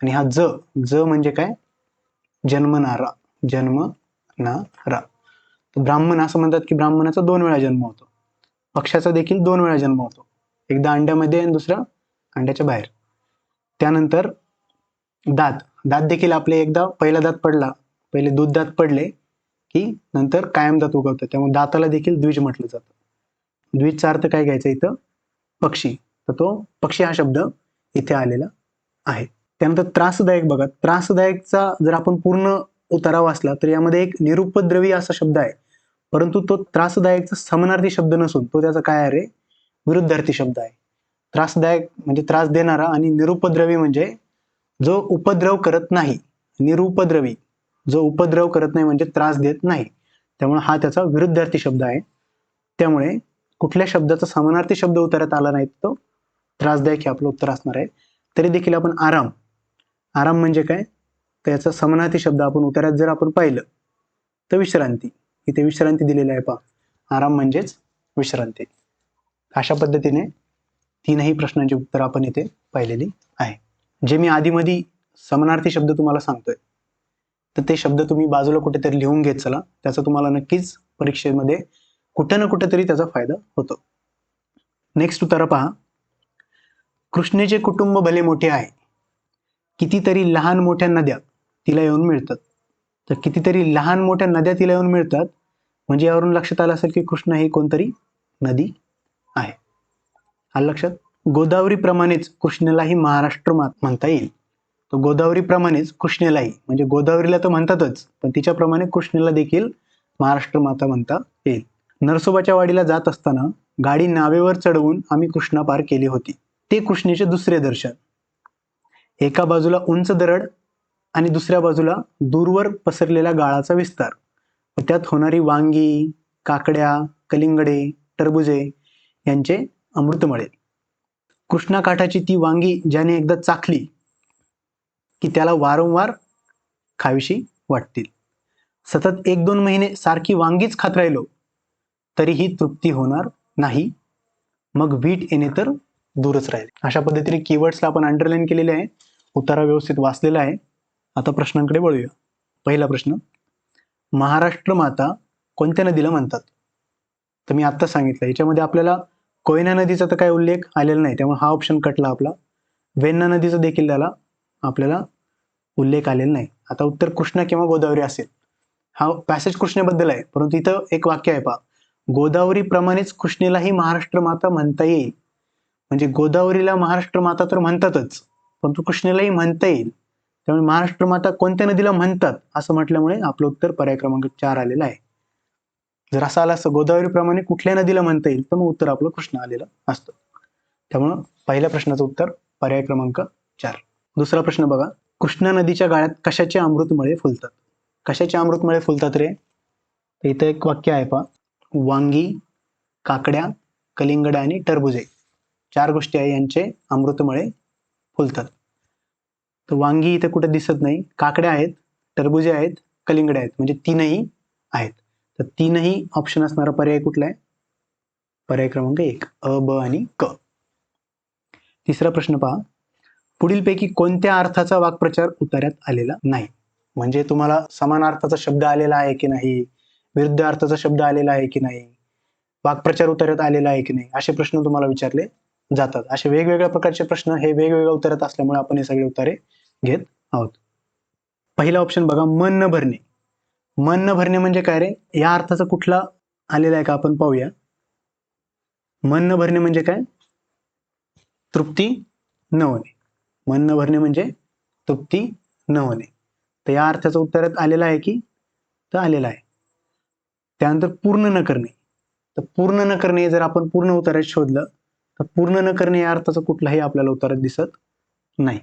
आणि हा ज, ज म्हणजे काय? जन्मणारा, जन्मणारा. ब्राह्मण असं म्हणतात की ब्राह्मणाचा दोन वेळा जन्म होतो. पक्षाचा देखील दोन वेळा जन्म होतो, एकदा अंड्यामध्ये आणि दुसरा अंड्याच्या बाहेर. त्यानंतर दात, दात देखील आपले एकदा पहिला दात पडला, पहिले दूध दात पडले की नंतर कायम दात उगवतात, त्यामुळे दाताला देखील द्विज म्हटलं जातं. द्विजचा अर्थ काय घ्यायचा इथं? पक्षी. तर तो पक्षी हा शब्द इथे आलेला आहे. त्यानंतर त्रासदायक बघा, त्रासदायकचा जर आपण पूर्ण उतारा वाचला तर यामध्ये एक निरुपद्रवी असा शब्द आहे, परंतु तो त्रासदायकचा समानार्थी शब्द नसून तो त्याचा काय आहे? विरुद्धार्थी शब्द आहे. त्रासदायक म्हणजे त्रास देणारा, आणि निरुपद्रवी म्हणजे जो उपद्रव करत नाही. निरुपद्रवी, जो उपद्रव करत नाही म्हणजे त्रास देत नाही, त्यामुळे हा त्याचा विरुद्धार्थी शब्द आहे. त्यामुळे कुठल्या शब्दाचा समानार्थी शब्द उत्तरात आला नाही तो त्रासदायक हे आपलं उत्तर असणार आहे. तरी देखील आपण आराम, आराम म्हणजे काय? त्याचा समानार्थी शब्द आपण उत्तरात जर आपण पाहिलं तर विश्रांती. इथे विश्रांती दिलेली आहे पहा, आराम म्हणजेच विश्रांती. अशा पद्धतीने तीनही प्रश्नांची उत्तर आपण इथे पाहिलेली आहे. जे मी आधीमध्ये समानार्थी शब्द तुम्हाला सांगतोय तर ते शब्द तुम्ही बाजूला कुठेतरी लिहून घेत चला, त्याचा तुम्हाला नक्कीच परीक्षेमध्ये कुठे ना कुठेतरी त्याचा फायदा होतो. नेक्स्ट उत्तर पहा, कृष्णेचे कुटुंब भले मोठे आहे, कितीतरी लहान मोठ्या नद्या तिला येऊन मिळतात. तर कितीतरी लहान मोठ्या नद्या तिला येऊन मिळतात म्हणजे यावरून लक्षात आलं असेल की कृष्ण ही कोणतरी नदी आहे. आलं लक्षात? गोदावरी प्रमाणेच कृष्णेलाही महाराष्ट्र म्हणता येईल. तर गोदावरी प्रमाणेच कृष्णेलाही, म्हणजे गोदावरीला तर म्हणतातच, पण तिच्याप्रमाणे कृष्णेला देखील महाराष्ट्र माता म्हणता येईल. नरसोबाच्या वाडीला जात असताना गाडी नावेवर चढवून आम्ही कृष्णा पार केली होती. ते कृष्णेचे दुसरे दर्शन. एका बाजूला उंच दरड आणि दुसऱ्या बाजूला दूरवर पसरलेला गाळाचा विस्तार, व त्यात होणारी वांगी, काकड्या, कलिंगडे, टरबुजे यांचे अमृतमळे. कृष्णाकाठाची ती वांगी ज्याने एकदा चाखली की त्याला वारंवार खावीशी वाटतील. सतत 1-2 महिने सारखी वांगीच खात राहिलो तरीही तृप्ती होणार नाही, मग वीट येणे तर दूरच राहील. अशा पद्धतीने कीवर्ड्सला आपण अंडरलाईन केलेले आहे, उतारा व्यवस्थित वाचलेला आहे. आता प्रश्नांकडे वळूया. पहिला प्रश्न, महाराष्ट्र माता कोणत्या नदीला म्हणतात? तर मी आत्ता सांगितलं, याच्यामध्ये आपल्याला कोयना नदीचा तर काही उल्लेख आलेला नाही, त्यामुळे हा ऑप्शन कटला आपला. वेण्णा नदीचा देखील त्याला आपल्याला उल्लेख आलेला नाही. आता उत्तर कृष्णा किंवा गोदावरी असेल. हा पॅसेज कृष्णेबद्दल आहे, परंतु इथं एक वाक्य आहे पहा, गोदावरी प्रमाणेच कृष्णेलाही महाराष्ट्र माता म्हणता येईल. म्हणजे गोदावरीला महाराष्ट्र माता तर म्हणतातच, परंतु कृष्णेलाही म्हणता येईल. त्यामुळे महाराष्ट्र माता कोणत्या नदीला म्हणतात असं म्हटल्यामुळे आपलं उत्तर पर्याय क्रमांक 4 आलेलं आहे. जर असं आलं असतं गोदावरी प्रमाणे कुठल्या नदीला म्हणता येईल तर मग उत्तर आपलं कृष्णा आलेलं असतं. त्यामुळं पहिल्या प्रश्नाचं उत्तर पर्याय क्रमांक 4. दुसरा प्रश्न बघा, कृष्णा नदीच्या गाळ्यात कशाचे अमृतमळे फुलतात? कशाचे अमृतमळे फुलतात रे? तर इथं एक वाक्य आहे पहा, वांगी, काकड्या, कलिंगड आणि टरबुजे 4 गोष्टी आहे, यांचे अमृतमळे फुलतात. तर वांगी इथे कुठे दिसत नाही, काकड्या आहेत, टरबुजे आहेत, कलिंगड आहेत, म्हणजे तीनही आहेत. तर तीनही ऑप्शन असणारा पर्याय कुठला आहे? पर्याय क्रमांक 1, अ, ब आणि क. तिसरा प्रश्न पहा, पुढीलपैकी कोणत्या अर्थाचा वाक्प्रचार उतार्यात आलेला नाही? म्हणजे तुम्हाला समान अर्थाचा शब्द आलेला आहे की नाही, विरुद्ध अर्थाचा शब्द आलेला आहे की नाही, वाक्प्रचार उतार्यात आलेला आहे की नाही, असे प्रश्न तुम्हाला विचारले जातात. असे वेगवेगळ्या प्रकारचे प्रश्न हे वेगवेगळ्या उत्तरात असल्यामुळे आपण हे सगळे उत्तरे घेत आहोत. पहिला ऑप्शन बघा, मन न भरणे. मन न भरणे म्हणजे काय रे? या अर्थाचा कुठला आलेला आहे का आपण पाहूया. मन न भरणे म्हणजे काय? तृप्ती न होणे. मन न भरणे म्हणजे तृप्ती न होणे. तर या अर्थाचं उत्तरात आलेलं आहे की? तर आलेलं आहे. त्यानंतर पूर्ण न करणे. तर पूर्ण न करणे जर आपण पूर्ण उत्तरात शोधलं तर पूर्ण न करणे या अर्थाचं कुठलाही आपल्याला उत्तरात दिसत नाही.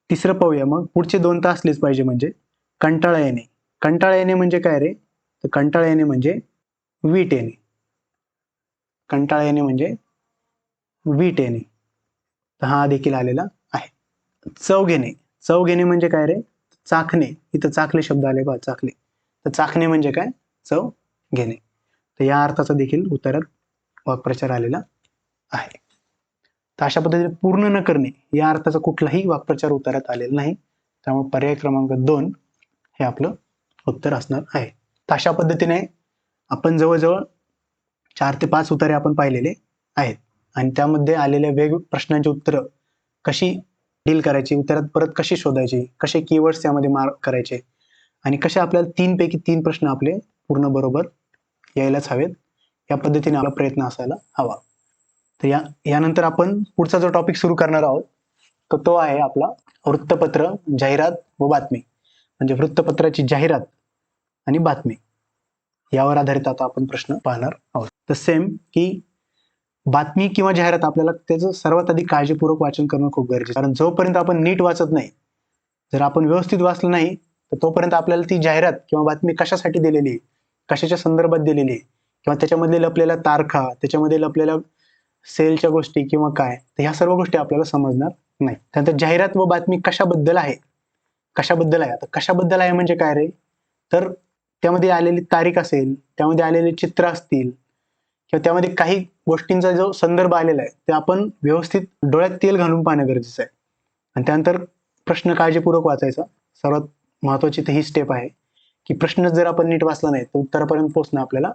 तिसरं पाहूया मग, पुढचे 2 तर असलेच पाहिजे, म्हणजे कंटाळा येणे. कंटाळा येणे म्हणजे काय रे? तर कंटाळा येणे म्हणजे वीट येणे. कंटाळा येणे म्हणजे वीट येणे. तर हा देखील आलेला आहे. चव घेणे. चव घेणे म्हणजे काय रे? चाखणे. इथं चाखले शब्द आले बा, चाखले. तर चाखणे म्हणजे काय? चव घेणे. तर या अर्थाचा देखील उत्तरात वाक्प्रचार आलेला आहे. तर अशा पद्धतीने पूर्ण न करणे या अर्थाचा कुठलाही वाक्प्रचार उत्तरात आलेला नाही. त्यामुळे पर्याय क्रमांक 2 हे आपलं उत्तर असणार आहे. तर अशा पद्धतीने आपण जवळजवळ 4 ते 5 उत्तरे आपण पाहिलेले आहेत आणि त्यामध्ये आलेल्या वेगवेगळ्या प्रश्नांची उत्तरं कशी डील करायची, उत्तरात परत कशी शोधायची, कसे कीवर्ड्स त्यामध्ये मार्क करायचे आणि कसे आपल्याला 3 पैकी 3 प्रश्न आपले पूर्ण बरोबर यायलाच हवेत. या पद्धतीने आपला प्रयत्न असायला हवा. तर यानंतर आपण पुढचा जो टॉपिक सुरू करणार आहोत तर तो आहे आपला वृत्तपत्र, जाहिरात व बातमी. म्हणजे वृत्तपत्राची जाहिरात आणि बातमी यावर आधारित आता आपण प्रश्न पाहणार आहोत. तर सेम की बातमी किंवा जाहिरात आपल्याला त्याचं सर्वात आधी काळजीपूर्वक वाचन करणं खूप गरजेचं, कारण जोपर्यंत आपण नीट वाचत नाही, जर आपण व्यवस्थित वाचलं नाही तर तोपर्यंत आपल्याला ती जाहिरात किंवा बातमी कशासाठी दिलेली आहे, कशाच्या संदर्भात दिलेली आहे किंवा त्याच्यामध्ये लपलेल्या तारखा, त्याच्यामध्ये लपलेल्या सेलच्या गोष्टी किंवा काय, तर ह्या सर्व गोष्टी आपल्याला समजणार नाही. त्यानंतर जाहिरात व बातमी कशाबद्दल आहे, आता कशाबद्दल आहे म्हणजे काय रे? तर त्यामध्ये आलेली तारीख असेल, त्यामध्ये आलेले चित्र असतील किंवा त्यामध्ये काही गोष्टींचा जो संदर्भ आलेला आहे ते आपण व्यवस्थित डोळ्यात तेल घालून पाहणं गरजेचं आहे. आणि त्यानंतर प्रश्न काळजीपूर्वक वाचायचा. सर्वात महत्वाची तर ही स्टेप आहे की प्रश्न जर आपण नीट वाचला नाही तर उत्तरापर्यंत पोहोचणं आपल्याला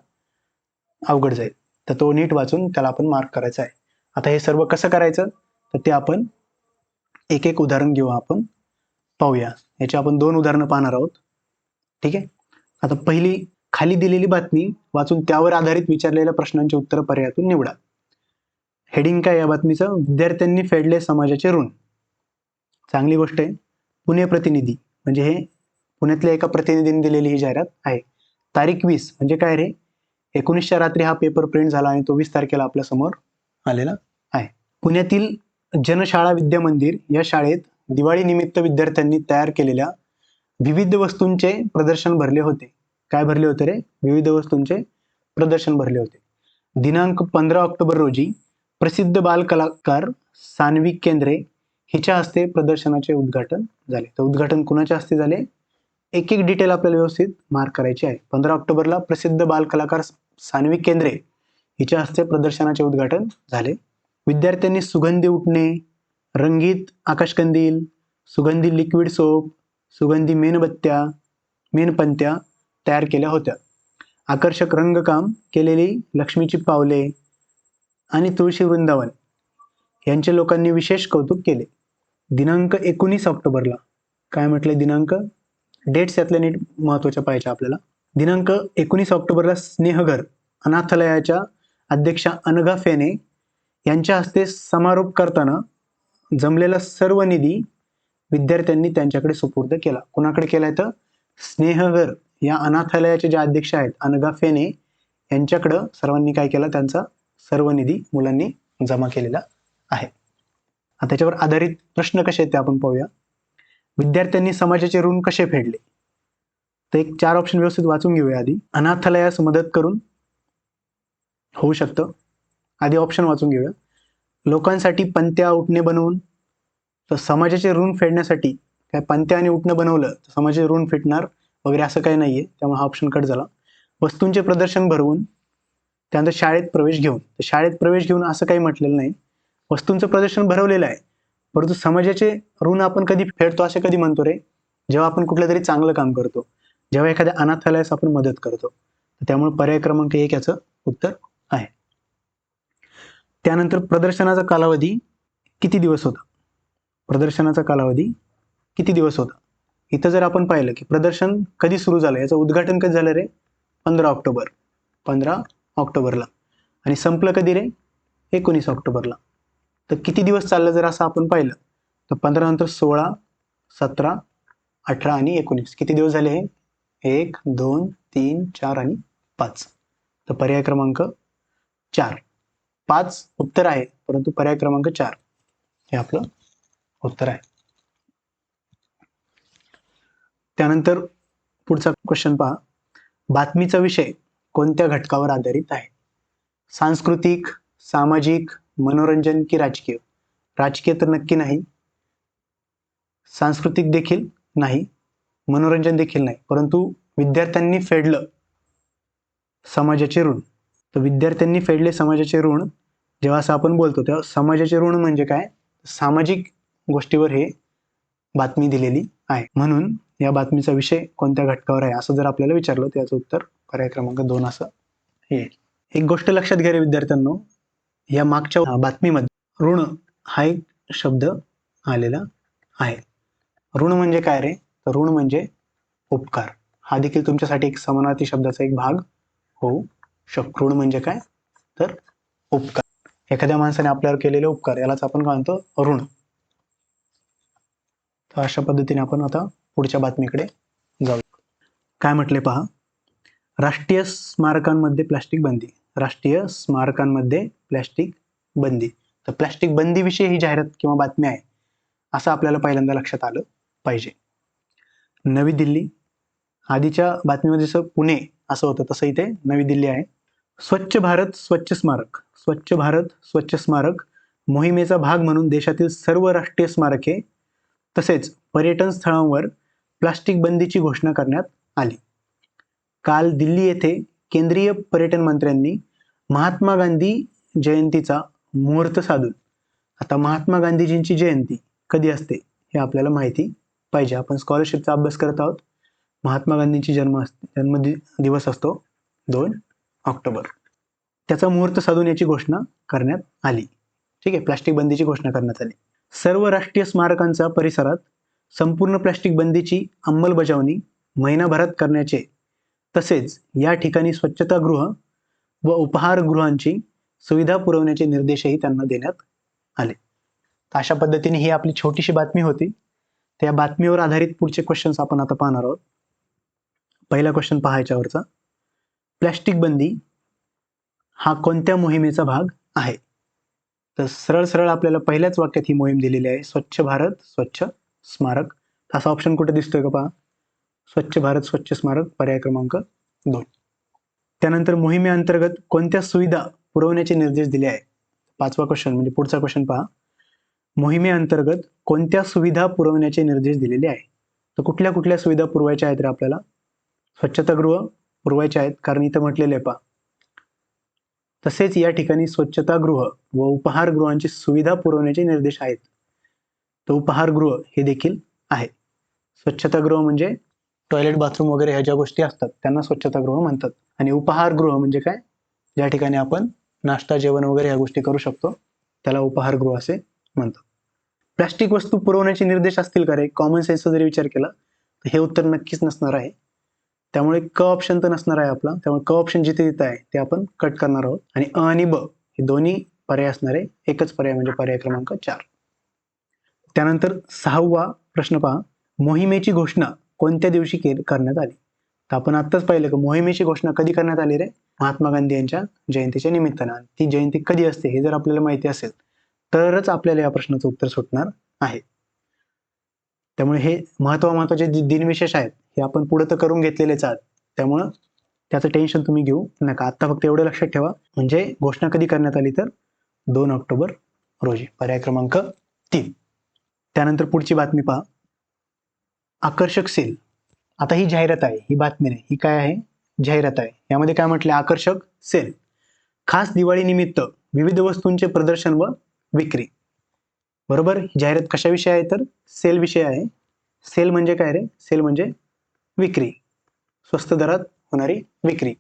अवघड जाईल. तर तो नीट वाचून त्याला आपण मार्क करायचा आहे. आता हे सर्व कसं करायचं तर ते आपण एक एक उदाहरण घेऊ, आपण पाहूया. याची आपण 2 उदाहरणं पाहणार आहोत. ठीक आहे. आता पहिली, खाली दिलेली बातमी वाचून त्यावर आधारित विचारलेल्या प्रश्नांची उत्तर पर्यायातून निवडा. हेडिंग काय या बातमीचं? विद्यार्थ्यांनी फेडले समाजाचे ऋण. चांगली गोष्ट आहे. पुणे प्रतिनिधी म्हणजे हे पुण्यातल्या एका प्रतिनिधीने दिलेली ही जाहिरात आहे. तारीख 20 म्हणजे काय रे? 19च्या रात्री हा पेपर प्रिंट झाला आणि तो 20 तारखेला आपल्या समोर आलेला आहे. पुण्यातील जनशाळा विद्या मंदिर या शाळेत दिवाळी निमित्त विद्यार्थ्यांनी तयार केलेल्या विविध वस्तूंचे प्रदर्शन भरले होते. काय भरले होते रे? विविध वस्तूंचे प्रदर्शन भरले होते. दिनांक 15 ऑक्टोबर रोजी प्रसिद्ध बाल कलाकार सान्वी केंद्रे हिच्या हस्ते प्रदर्शनाचे उद्घाटन झाले. तर उद्घाटन कुणाच्या हस्ते झाले? एक एक डिटेल आपल्याला व्यवस्थित मार्क करायची आहे. 15 ऑक्टोबरला प्रसिद्ध बाल कलाकार सान्वी केंद्रे हिच्या हस्ते प्रदर्शनाचे उद्घाटन झाले. विद्यार्थ्यांनी सुगंधी उठणे, रंगीत आकाशकंदील, सुगंधी लिक्विड सोप, सुगंधी मेणपंत्या तयार केल्या होत्या. आकर्षक रंगकाम केलेली लक्ष्मीची पावले आणि तुळशी वृंदावन यांचे लोकांनी विशेष कौतुक केले. दिनांक 19 ऑक्टोबरला काय म्हटलंय? दिनांक, डेट्स यातल्या नीट महत्वाच्या पाहिजे आपल्याला. दिनांक 19 ऑक्टोबरला स्नेहघर अनाथालयाच्या अध्यक्षा अनघा फेने यांच्या हस्ते समारोप करताना जमलेला सर्व निधी विद्यार्थ्यांनी त्यांच्याकडे सुपूर्द केला. कोणाकडे केलाय? तर स्नेहघर या अनाथालयाचे जे अध्यक्ष आहेत अनघा फेने यांच्याकडं सर्वांनी काय केलं? त्यांचा सर्व निधी मुलांनी जमा केलेला आहे. आता त्याच्यावर आधारित प्रश्न कसे आहेत ते आपण पाहूया. विद्यार्थ्यांनी समाजाचे ऋण कसे फेडले? तर एक 4 ऑप्शन व्यवस्थित वाचून घेऊया आधी. अनाथालयास मदत करून होऊ शकतं. आधी ऑप्शन वाचून घेऊया. लोकांसाठी पंत्या उठणे बनवून. तर समाजाचे ऋण फेडण्यासाठी काय पंत्या आणि उठणं बनवलं तर समाजाचे ऋण फेडणार वगैरे असं काही नाहीये, त्यामुळे हा ऑप्शन कट झाला. वस्तूंचे प्रदर्शन भरवून. त्यानंतर शाळेत प्रवेश घेऊन. तर शाळेत प्रवेश घेऊन असं काही म्हटलेलं नाही. वस्तूंचं प्रदर्शन भरवलेलं आहे, परंतु समाजाचे ऋण आपण कधी फेडतो असे कधी म्हणतो रे? जेव्हा आपण कुठलं तरी चांगलं काम करतो, जेव्हा एखाद्या अनाथालयास आपण मदत करतो. त्यामुळे पर्याय क्रमांक 1 याचं उत्तर आहे. त्यानंतर प्रदर्शनाचा कालावधी किती दिवस होता? प्रदर्शनाचा कालावधी किती दिवस होता? इथं जर आपण पाहिलं की प्रदर्शन कधी सुरू झालं, याचं उद्घाटन कधी झालं रे? 15 ऑक्टोबर. 15 ऑक्टोबरला. आणि संपलं कधी रे? 19 ऑक्टोबरला. तर किती दिवस चाललं जर असं आपण पाहिलं तर 15 नंतर 16, 17, 18 आणि 19 किती दिवस झाले हे? 1, 2, 3, 4 आणि 5. तर पर्याय क्रमांक 4. 5 उत्तर आहे, परंतु पर्याय क्रमांक 4 हे आपलं उत्तर आहे. त्यानंतर पुढचा क्वेश्चन पहा. बातमीचा विषय कोणत्या घटकावर आधारित आहे? सांस्कृतिक, सामाजिक, मनोरंजन की राजकीय? राजकीय तर नक्की नाही. सांस्कृतिक देखील नाही, मनोरंजन देखील नाही, परंतु विद्यार्थ्यांनी फेडलं समाजाचे ऋण. तर विद्यार्थ्यांनी फेडले समाजाचे ऋण जेव्हा असं आपण बोलतो तेव्हा समाजाचे ऋण म्हणजे काय, सामाजिक गोष्टीवर हे बातमी दिलेली आहे. म्हणून या बातमीचा विषय कोणत्या घटकावर आहे असं जर आपल्याला विचारलं तर याचं उत्तर पर्याय क्रमांक 2 असं येईल. एक गोष्ट लक्षात घ्या रे विद्यार्थ्यांनो, या मागच्या बातमीमध्ये ऋण हा एक शब्द आलेला आहे. ऋण म्हणजे काय रे, तर ऋण म्हणजे उपकार. हा देखील तुमच्यासाठी एक समानार्थी शब्दाचा एक भाग होऊ शकतो. ऋण म्हणजे काय, तर उपकार. एखाद्या माणसाने आपल्यावर केलेले उपकार यालाच आपण काय म्हणतो, ऋण. तर अशा पद्धतीने आपण आता पुढच्या बातमीकडे जाऊ. काय म्हटले पहा, राष्ट्रीय स्मारकांमध्ये प्लास्टिक बंदी. राष्ट्रीय स्मारकांमध्ये प्लास्टिक बंदी. तर प्लास्टिक बंदी विषयी ही जाहिरात किंवा बातमी आहे असं आपल्याला पहिल्यांदा लक्षात आलं पाहिजे. नवी दिल्ली, आधीच्या बातमीमध्ये जसं पुणे असं होतं तसं इथे नवी दिल्ली आहे. स्वच्छ भारत स्वच्छ स्मारक. स्वच्छ भारत स्वच्छ स्मारक मोहिमेचा भाग म्हणून देशातील सर्व राष्ट्रीय स्मारके तसेच पर्यटन स्थळांवर प्लास्टिक बंदीची घोषणा करण्यात आली. काल दिल्ली येथे केंद्रीय पर्यटन मंत्र्यांनी महात्मा गांधी जयंतीचा मुहूर्त साधून, आता महात्मा गांधीजींची जयंती कधी असते हे आपल्याला माहिती पाहिजे. आपण स्कॉलरशिपचा अभ्यास करत आहोत. महात्मा गांधींची जन्मदिवस असतो 2 ऑक्टोबर. त्याचा मुहूर्त साधून याची घोषणा करण्यात आली. ठीक आहे, प्लास्टिक बंदीची घोषणा करण्यात आली. सर्व राष्ट्रीय स्मारकांच्या परिसरात संपूर्ण प्लास्टिक बंदीची अंमलबजावणी महिनाभरात करण्याचे तसेच या ठिकाणी स्वच्छतागृह व उपहारगृहांची सुविधा पुरवण्याचे निर्देशही त्यांना देण्यात आले. अशा पद्धतीने ही आपली छोटीशी बातमी होती. त्या बातमीवर आधारित पुढचे क्वेश्चन्स आपण आता पाहणार आहोत. पहिला क्वेश्चन पहायच्यावरचा, प्लास्टिक बंदी हा कोणत्या मोहिमेचा भाग आहे. तर सरळ सरळ आपल्याला पहिल्याच वाक्यात ही मोहीम दिलेली आहे, स्वच्छ भारत स्वच्छ स्मारक. असा ऑप्शन कुठे दिसतोय का पहा, स्वच्छ भारत स्वच्छ स्मारक, पर्याय क्रमांक 2. त्यानंतर मोहिमेअंतर्गत कोणत्या सुविधा पुरवण्याचे निर्देश दिले आहे. पाचवा क्वेश्चन म्हणजे पुढचा क्वेश्चन पहा, मोहिमेअंतर्गत कोणत्या सुविधा पुरवण्याचे निर्देश दिलेले आहे. तर कुठल्या कुठल्या सुविधा पुरवायच्या आहेत रे आपल्याला, स्वच्छतागृह पुरवायचे आहेत कारण इथं म्हटलेले आहे पहा. तसेच या ठिकाणी स्वच्छतागृह व उपहारगृहांची सुविधा पुरवण्याचे निर्देश आहेत. तर उपहारगृह हे देखील आहे. स्वच्छतागृह म्हणजे टॉयलेट बाथरूम वगैरे ह्या ज्या गोष्टी असतात त्यांना स्वच्छतागृह म्हणतात. आणि उपहारगृह म्हणजे काय, ज्या ठिकाणी आपण नाश्ता जेवण वगैरे ह्या गोष्टी करू शकतो त्याला उपहारगृह असे म्हणतात. प्लास्टिक वस्तू पुरवण्याचे निर्देश असतील का रे, कॉमन सेन्सचा जरी विचार केला तर हे उत्तर नक्कीच नसणार आहे. त्यामुळे क ऑप्शन तर नसणार आहे आपला. त्यामुळे क ऑप्शन जिथे जिथे आहे ते आपण कट करणार आहोत आणि अ आणि ब हे दोन्ही पर्याय असणार आहे. एकच पर्याय म्हणजे पर्याय क्रमांक 4. त्यानंतर 6वा प्रश्न पहा, मोहिमेची घोषणा कोणत्या दिवशी करण्यात आली. तर आपण आत्ताच पाहिलं की मोहिमेची घोषणा कधी करण्यात आली रे, महात्मा गांधी यांच्या जयंतीच्या निमित्तानं. ती जयंती कधी असते हे जर आपल्याला माहिती असेल तरच आपल्याला या प्रश्नाचं उत्तर सुटणार आहे. त्यामुळे हे महत्वाचे जे दिनविशेष आहेत हे आपण पुढे तर करून घेतलेलेच आहात. त्यामुळं त्याचं टेन्शन तुम्ही घेऊ नका. आता फक्त एवढं लक्षात ठेवा, म्हणजे घोषणा कधी करण्यात आली तर 2 ऑक्टोबर रोजी, पर्याय क्रमांक 3. त्यानंतर पुढची बातमी पहा, आकर्षक सेल. आता ही जाहिरात आहे, ही बातमी नाही, ही काय आहे, जाहिरात आहे. यामध्ये काय म्हटले, आकर्षक सेल, खास दिवाळी निमित्त विविध वस्तूंचे प्रदर्शन व विक्री. बरोबर, ही जाहिरात कशाविषयी आहे तर सेल विषय आहे. सेल म्हणजे काय रे, सेल म्हणजे विक्री, स्वस्त दरात होणारी विक्री.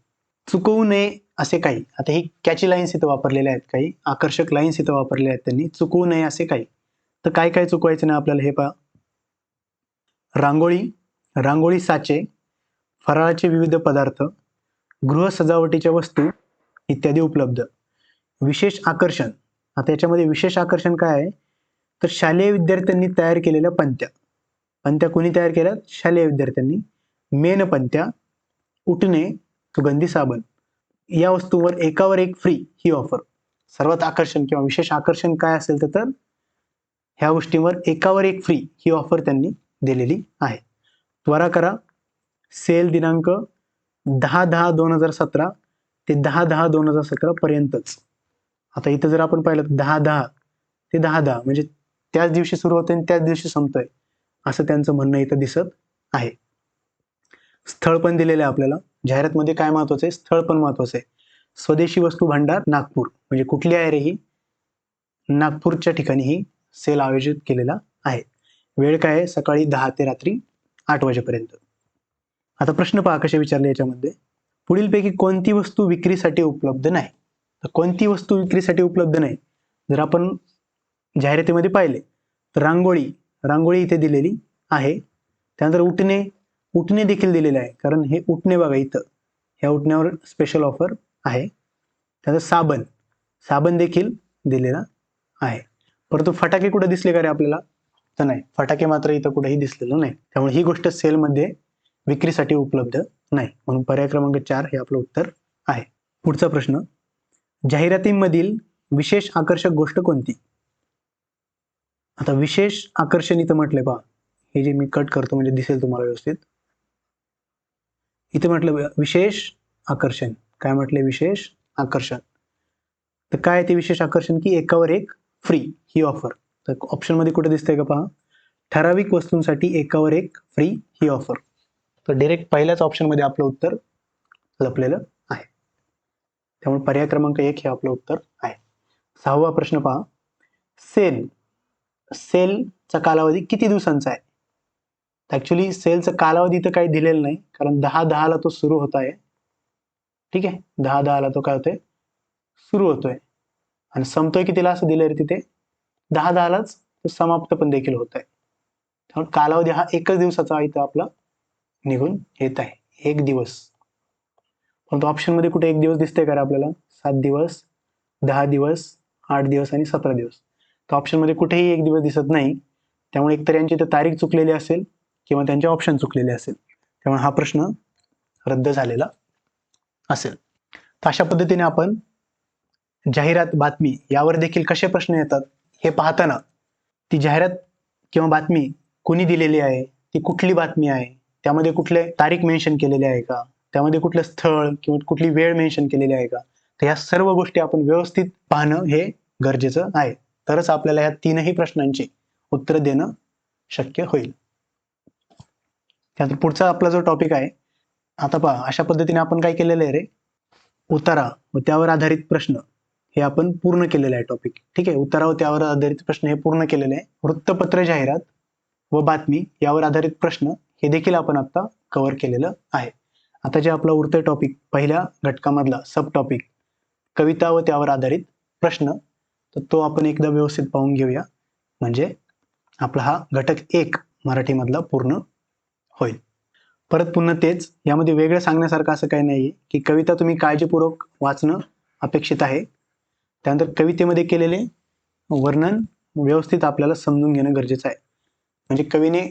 चुकवू नये असे काही, आता ही कॅची लाईन्स इथं वापरलेल्या आहेत, काही आकर्षक लाईन्स इथं वापरलेल्या आहेत त्यांनी. चुकवू नये असे काही, तर काय काय चुकवायचं नाही आपल्याला हे पहा. रांगोळी साचे, फराळाचे विविध पदार्थ, गृह सजावटीच्या वस्तू इत्यादी उपलब्ध. विशेष आकर्षण, आता याच्यामध्ये विशेष आकर्षण काय आहे तर शालेय विद्यार्थ्यांनी तयार केलेल्या पंत्या. पंत्या कोणी तयार केल्या, शालेय विद्यार्थ्यांनी. मेणपंत्या, उटणे, सुगंधी साबण या वस्तूंवर एकावर एक फ्री ही ऑफर. सर्वात आकर्षण किंवा विशेष आकर्षण काय असेल तर ह्या गोष्टींवर एकावर एक फ्री ही ऑफर त्यांनी दिलेली आहे. त्वरा करा, सेल दिनांक 10/10/2017 ते 10/10/2017 पर्यंतच. आता इथं जर आपण पाहिलं 10/10 ते 10/10 म्हणजे त्याच दिवशी सुरू होते आणि त्याच दिवशी संपतोय. असं त्यांचं म्हणणं इथं दिसत आहे. स्थळ पण दिलेलं आहे आपल्याला. जाहिरातमध्ये काय महत्वाचं आहे, स्थळ पण महत्वाचं आहे. स्वदेशी वस्तू भांडार नागपूर, म्हणजे कुठली आहे रे ही, नागपूरच्या ठिकाणी ही सेल आयोजित केलेला आहे. वेळ काय आहे, सकाळी 10 ते रात्री 8 वाजेपर्यंत. आता प्रश्न पहा कसे विचारले याच्यामध्ये. पुढीलपैकी कोणती वस्तू विक्रीसाठी उपलब्ध नाही. तर कोणती वस्तू विक्रीसाठी उपलब्ध नाही, जर आपण जाहिरातीमध्ये पाहिले तर रांगोळी इथे दिलेली आहे. त्यानंतर उठणे देखील दिलेले आहे, कारण हे उठणे बघा इथं, ह्या उठण्यावर स्पेशल ऑफर आहे. त्यानंतर साबण देखील दिलेला आहे. परंतु फटाके कुठे दिसले का रे आपल्याला, तर नाही, फटाके मात्र इथं कुठेही दिसलेलं नाही. त्यामुळे ही गोष्ट सेलमध्ये विक्रीसाठी उपलब्ध नाही, म्हणून पर्याय क्रमांक 4 हे आपलं उत्तर आहे. पुढचा प्रश्न, जाहिरातीमधील विशेष आकर्षक गोष्ट कोणती. आता विशेष आकर्षण इथं म्हटलंय पहा, हे जे मी कट करतो म्हणजे दिसेल तुम्हाला व्यवस्थित. इथे म्हटलं विशेष आकर्षण, काय म्हटले, विशेष आकर्षण. तर काय ते विशेष आकर्षण, की एकावर एक फ्री ही ऑफर. तर ऑप्शन मध्ये कुठे दिसतंय का पहा, ठराविक वस्तूंसाठी एकावर एक फ्री ही ऑफर. तर डायरेक्ट पहिल्याच ऑप्शन मध्ये आपलं उत्तर लपलेलं आहे. त्यामुळे पर्याय क्रमांक 1 हे आपलं उत्तर आहे. 6वा प्रश्न पहा, सेलचा कालावधी किती दिवसांचा आहे. ऍक्च्युली सेलचा कालावधी तर काही दिलेलं नाही, कारण 10/10 तो सुरू होत आहे. ठीक आहे, 10/10 तो काय होतोय, सुरू होतोय, आणि संपतोय कितीला असं दिलंय रे तिथे, 10/10 तो समाप्त पण देखील होत आहे. त्यामुळे कालावधी हा एकच दिवसाचा इथं आपला निघून येत आहे, 1 दिवस. परंतु ऑप्शन मध्ये कुठे 1 दिवस दिसतंय का रे आपल्याला, 7 दिवस, 10 दिवस, 8 दिवस आणि 17 दिवस. तर ऑप्शन मध्ये कुठेही 1 दिवस दिसत नाही. त्यामुळे एकतर यांची तर तारीख चुकलेली असेल किंवा त्यांचे ऑप्शन चुकलेले असेल. त्यामुळे हा प्रश्न रद्द झालेला असेल. तर अशा पद्धतीने आपण जाहिरात, बातमी यावर देखील कसे प्रश्न येतात हे पाहताना ती जाहिरात किंवा बातमी कोणी दिलेली आहे, ती कुठली बातमी आहे, त्यामध्ये कुठले तारीख मेन्शन केलेली आहे का, त्यामध्ये कुठलं स्थळ किंवा कुठली वेळ मेन्शन केलेली आहे का, तर या सर्व गोष्टी आपण व्यवस्थित पाहणं हे गरजेचं आहे. तरच आपल्याला या 3ही प्रश्नांची उत्तर देणं शक्य होईल. त्यानंतर पुढचा आपला जो टॉपिक आहे, आता पहा अशा पद्धतीने आपण काय केलेलं आहे रे, उतारा व त्यावर आधारित प्रश्न हे आपण पूर्ण केलेलं आहे टॉपिक. ठीक आहे, उतारा व त्यावर आधारित प्रश्न हे पूर्ण केलेले आहे. वृत्तपत्र जाहिरात व बातमी यावर आधारित प्रश्न हे देखील आपण आता कव्हर केलेलं आहे. आता जे आपला उरतोय टॉपिक, पहिल्या घटकामधला सब टॉपिक कविता व त्यावर आधारित प्रश्न, तर तो आपण एकदा व्यवस्थित पाहून घेऊया, म्हणजे आपला हा घटक 1 मराठीमधला पूर्ण होईल. परत पुन्हा तेच, यामध्ये वेगळं सांगण्यासारखं असं काही नाहीये, की कविता तुम्ही काळजीपूर्वक वाचणं अपेक्षित आहे. त्यानंतर कवितेमध्ये केलेले वर्णन व्यवस्थित आपल्याला समजून घेणं गरजेचं आहे. म्हणजे कवीने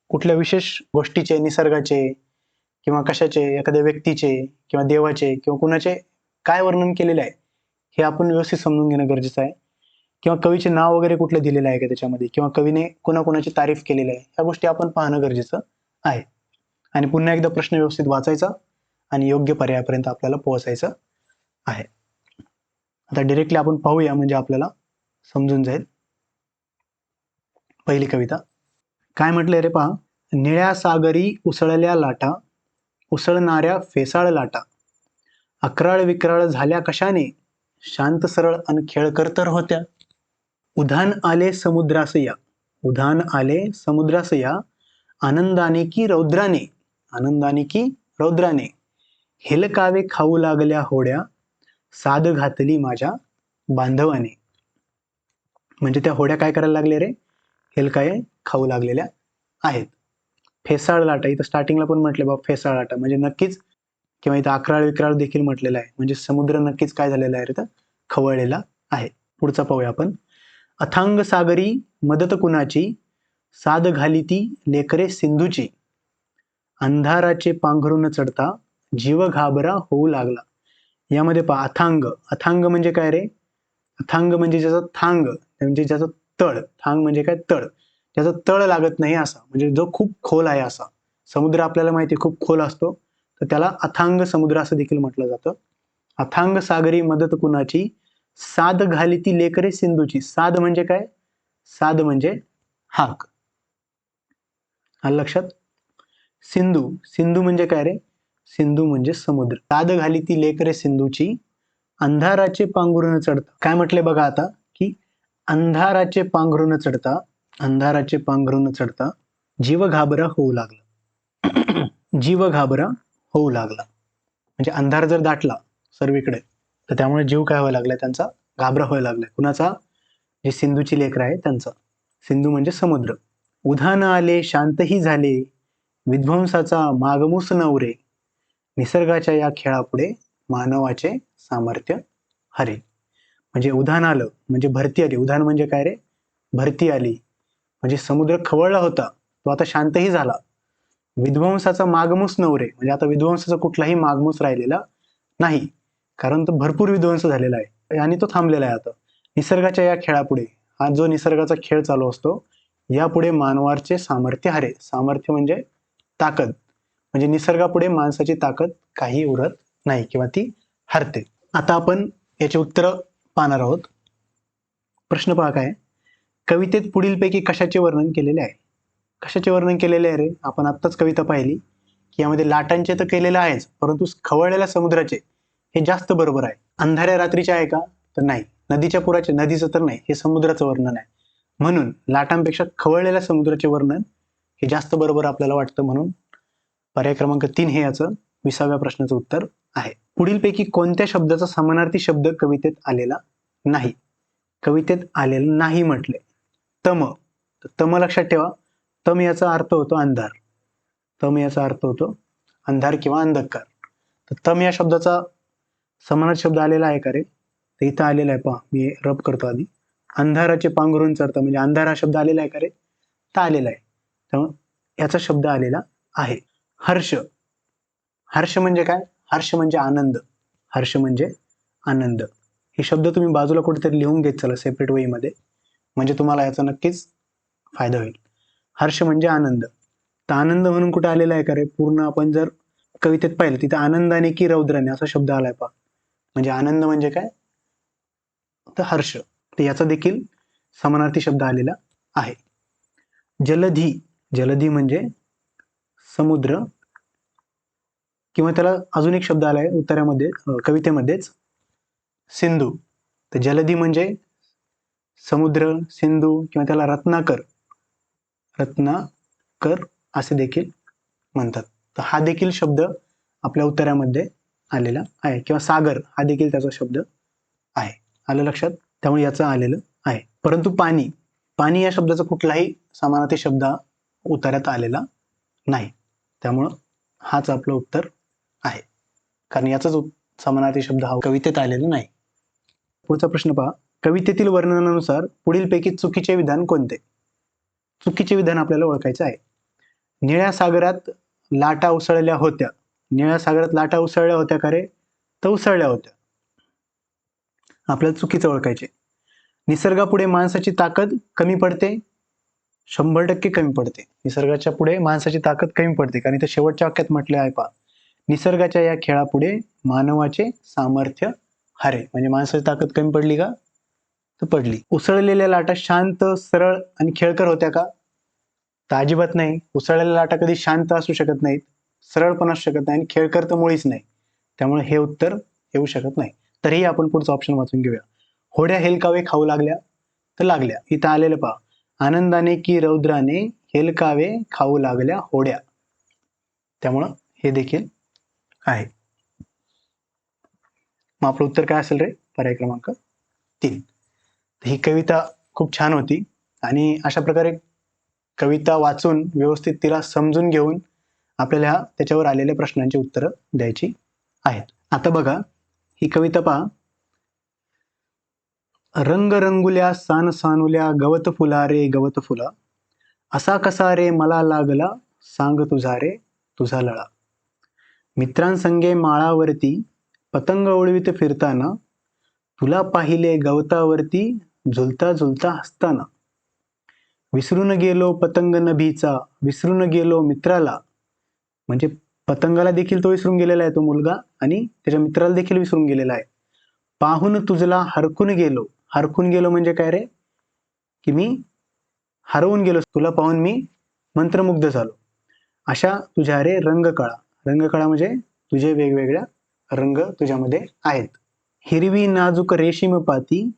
कुठल्या विशेष गोष्टीचे, निसर्गाचे किंवा कशाचे, एखाद्या व्यक्तीचे किंवा देवाचे किंवा कुणाचे काय वर्णन केलेले आहे हे आपण व्यवस्थित समजून घेणं गरजेचं आहे. किंवा कवीचे नाव वगैरे कुठलं दिलेलं आहे का त्याच्यामध्ये, किंवा कवीने कोणाकोणाची तारीफ केलेली आहे, ह्या गोष्टी आपण पाहणं गरजेचं आहे. आणि पुन्हा एकदा प्रश्न व्यवस्थित वाचायचा आणि योग्य पर्यायापर्यंत आपल्याला पोहोचायचं आहे. आता डिरेक्टली आपण पाहूया, म्हणजे आपल्याला समजून जाईल. पहिली कविता काय म्हटलंय रे पहा, निळ्या सागरी उसळल्या लाटा, उसळणाऱ्या फेसाळ लाटा, अकराळ विक्राळ झाल्या कशाने, शांत सरळ अन खेळकर तर होत्या. उधाण आले समुद्रास या, उधाण आले समुद्रास या, आनंदाने की रौद्राने, आनंदाने की रौद्राने, हेलकावे खाऊ लागल्या होड्या, साद घातली माझ्या बांधवाने. म्हणजे त्या होड्या काय करायला लागले रे, हेलकावे खाऊ लागलेल्या आहेत. फेसाळ लाटा, इथं स्टार्टिंगला पण म्हटले बाबा फेसाळ लाटा, म्हणजे नक्कीच, किंवा इथं अकराळ विक्राळ देखील म्हटलेलं आहे, म्हणजे समुद्र नक्कीच काय झालेला आहे रे, तर खवळलेला आहे. पुढचा पाहूया आपण. अथांग सागरी मदत कुणाची, साद घाली ती लेकरे सिंधूची, अंधाराचे पांघरून चढता जीव घाबरा होऊ लागला. यामध्ये पहा अथांग म्हणजे काय रे, अथांग म्हणजे ज्याचा थांग, म्हणजे ज्याचा तळ, थांग म्हणजे काय, तळ, ज्याचा तळ लागत नाही असा, म्हणजे जो खूप खोल आहे असा. समुद्र आपल्याला माहिती खूप खोल असतो, तर त्याला अथांग समुद्र असं देखील म्हटलं जातं. अथांग सागरी मदत कुणाची, साद घाली ती लेकरे सिंधूची. साद म्हणजे काय, साद म्हणजे हाक. आलं लक्षात? सिंधू, सिंधू म्हणजे काय रे? सिंधू म्हणजे समुद्र. दाद घाली ती लेकरे सिंधूची, अंधाराचे पांघरून चढता. काय म्हटले बघा आता, की अंधाराचे पांघरून चढता, अंधाराचे पांघरून चढता जीव घाबरा होऊ लागला. जीव घाबरा होऊ लागला म्हणजे अंधार जर दाटला सर्वीकडे तर त्यामुळे जीव काय व्हायला लागलाय त्यांचा, घाबरा व्हायला लागलाय. कुणाचा? जे सिंधूची लेकर आहे त्यांचा. सिंधू म्हणजे समुद्र. उधाण आले शांतही झाले, विध्वंसाचा मागमूस नवरे, निसर्गाच्या या खेळापुढे मानवाचे सामर्थ्य हरे. म्हणजे उधाण आलं म्हणजे भरती आली. उधाण म्हणजे काय रे? भरती आली. म्हणजे समुद्र खवळला होता, तो आता शांतही झाला. विध्वंसाचा मागमूस नवरे म्हणजे आता विध्वंसाचा कुठलाही मागमूस राहिलेला नाही, कारण तो भरपूर विध्वंस झालेला आहे आणि तो थांबलेला आहे आता. निसर्गाच्या या खेळापुढे, हा जो निसर्गाचा खेळ चालू असतो यापुढे मानवाचे सामर्थ्य हरे. सामर्थ्य म्हणजे ताकद, म्हणजे निसर्गापुढे माणसाची ताकद काही उरत नाही किंवा ती हरते. आता आपण याचे उत्तर पाहणार आहोत. प्रश्न पहा काय, कवितेत पुढीलपैकी कशाचे वर्णन केलेले आहे? कशाचे वर्णन केलेले आहे रे? आपण आत्ताच कविता पाहिली की यामध्ये लाटांचे तर केलेलं आहेच, परंतु खवळलेल्या समुद्राचे हे जास्त बरोबर आहे. अंधाऱ्या रात्रीचे आहे का? तर नाही. नदीच्या पुराचे, नदीचं तर नाही, हे समुद्राचं वर्णन आहे. म्हणून लाटांपेक्षा खवळलेल्या समुद्राचे वर्णन हे जास्त बरोबर आपल्याला वाटतं. म्हणून पर्याय क्रमांक 3 हे याचं 20व्या प्रश्नाचं उत्तर आहे. पुढीलपैकी कोणत्या शब्दाचा समानार्थी शब्द कवितेत आलेला नाही? कवितेत आलेलं नाही म्हटले. तम, तम लक्षात ठेवा. तम याचा अर्थ होतो अंधार. तम याचा अर्थ होतो अंधार किंवा अंधकार. तर तम या शब्दाचा समानार्थी शब्द आलेला आहे का रे? तर इथं आलेला आहे, पहा मी रब करतो आधी. अंधाराचे पांघरून चढता म्हणजे अंधार हा शब्द आलेला आहे का रे? तर आलेला आहे. त्यामुळे याचा शब्द आलेला आहे. हर्ष, हर्ष म्हणजे काय? हर्ष म्हणजे आनंद. हर्ष म्हणजे आनंद. हे शब्द तुम्ही बाजूला कुठेतरी लिहून घेत चला सेपरेट वेमध्ये, म्हणजे तुम्हाला याचा नक्कीच फायदा होईल. हर्ष म्हणजे आनंद. तर आनंद म्हणून कुठे आलेला आहे का रे? पूर्ण आपण जर कवितेत पाहिलं तिथे आनंदाने की रौद्राने असा शब्द आलाय पहा. म्हणजे आनंद म्हणजे काय? तर हर्ष. तर याचा देखील समानार्थी शब्द आलेला आहे. जलधी, जलधी म्हणजे समुद्र, किंवा त्याला अजून एक शब्द आलाय उत्तरामध्ये कवितेमध्येच, सिंधू. तर जलधी म्हणजे समुद्र, सिंधू किंवा त्याला रत्नाकर, रत्नाकर असे देखील म्हणतात. तर हा देखील शब्द आपल्या उत्तरामध्ये आलेला आहे, किंवा सागर हा देखील त्याचा शब्द आहे. आलं लक्षात? त्यामुळे याचं आलेलं आहे. परंतु पाणी, पाणी या शब्दाचा कुठलाही समानार्थी शब्द उत्तरात आलेला नाही. त्यामुळं हाच आपलं उत्तर आहे, कारण याचाच समानार्थी शब्द हा कवितेत आलेला नाही. पुढचा प्रश्न पहा, कवितेतील वर्णनानुसार पुढीलपैकी चुकीचे विधान कोणते? चुकीचे विधान आपल्याला ओळखायचं आहे. निळ्या सागरात लाटा उसळल्या होत्या. निळ्या सागरात लाटा उसळल्या होत्या का रे? तर उसळल्या होत्या. आपल्याला चुकीचं ओळखायचे. निसर्गापुढे माणसाची ताकद कमी पडते. 100% कमी पडते. निसर्गाच्या पुढे माणसाची ताकद कमी पडते, कारण इथे शेवटच्या वाक्यात म्हटले आहे पहा, निसर्गाच्या या खेळापुढे मानवाचे सामर्थ्य हरे. म्हणजे माणसाची ताकद कमी पडली का? तर पडली. उसळलेल्या लाटा शांत, सरळ आणि खेळकर होत्या का? तर अजिबात नाही. उसळलेल्या लाटा कधी शांत असू शकत नाहीत, सरळ पण असू शकत नाही आणि खेळकर तर मुळीच नाही. त्यामुळे हे उत्तर येऊ शकत नाही. तरीही आपण पुढचं ऑप्शन वाचून घेऊया. होड्या हेलकावे खाऊ लागल्या तर लागल्या. इथं आलेलं पहा, आनंदाने की रौद्राने हेलकावे खाऊ लागल्या होड्या. त्यामुळं हे देखील आहे. मग आपलं उत्तर काय असेल रे? पर्याय क्रमांक 3. ही कविता खूप छान होती आणि अशा प्रकारे कविता वाचून व्यवस्थित तिला समजून घेऊन आपल्याला त्याच्यावर आलेल्या प्रश्नांची उत्तरं द्यायची आहेत. आता बघा ही कविता पहा. रंग रंगुल्या सान सानुल्या गवत फुला रे गवत फुला, असा कसा रे मला लागला सांग तुझा रे तुझा लळा. मित्रांसंगे माळावरती पतंग उडवीत फिरताना, तुला पाहिले गवतावरती झुलता झुलता हसताना. विसरून गेलो पतंग नभीचा, विसरून गेलो मित्राला. म्हणजे पतंगाला देखील तो विसरून गेलेला आहे तो मुलगा, आणि त्याच्या मित्राला देखील विसरून गेलेला आहे. पाहून तुझला हरकून गेलो. हरकून गेलो म्हणजे काय रे? की मी हरवून गेलो, तुला पाहून मी मंत्रमुग्ध झालो. अशा तुझ्या रे रंगकळा. रंगकळा म्हणजे तुझे वेगवेगळ्या रंग तुझ्यामध्ये आहेत. हिरवी नाजूक रेशीम पाती,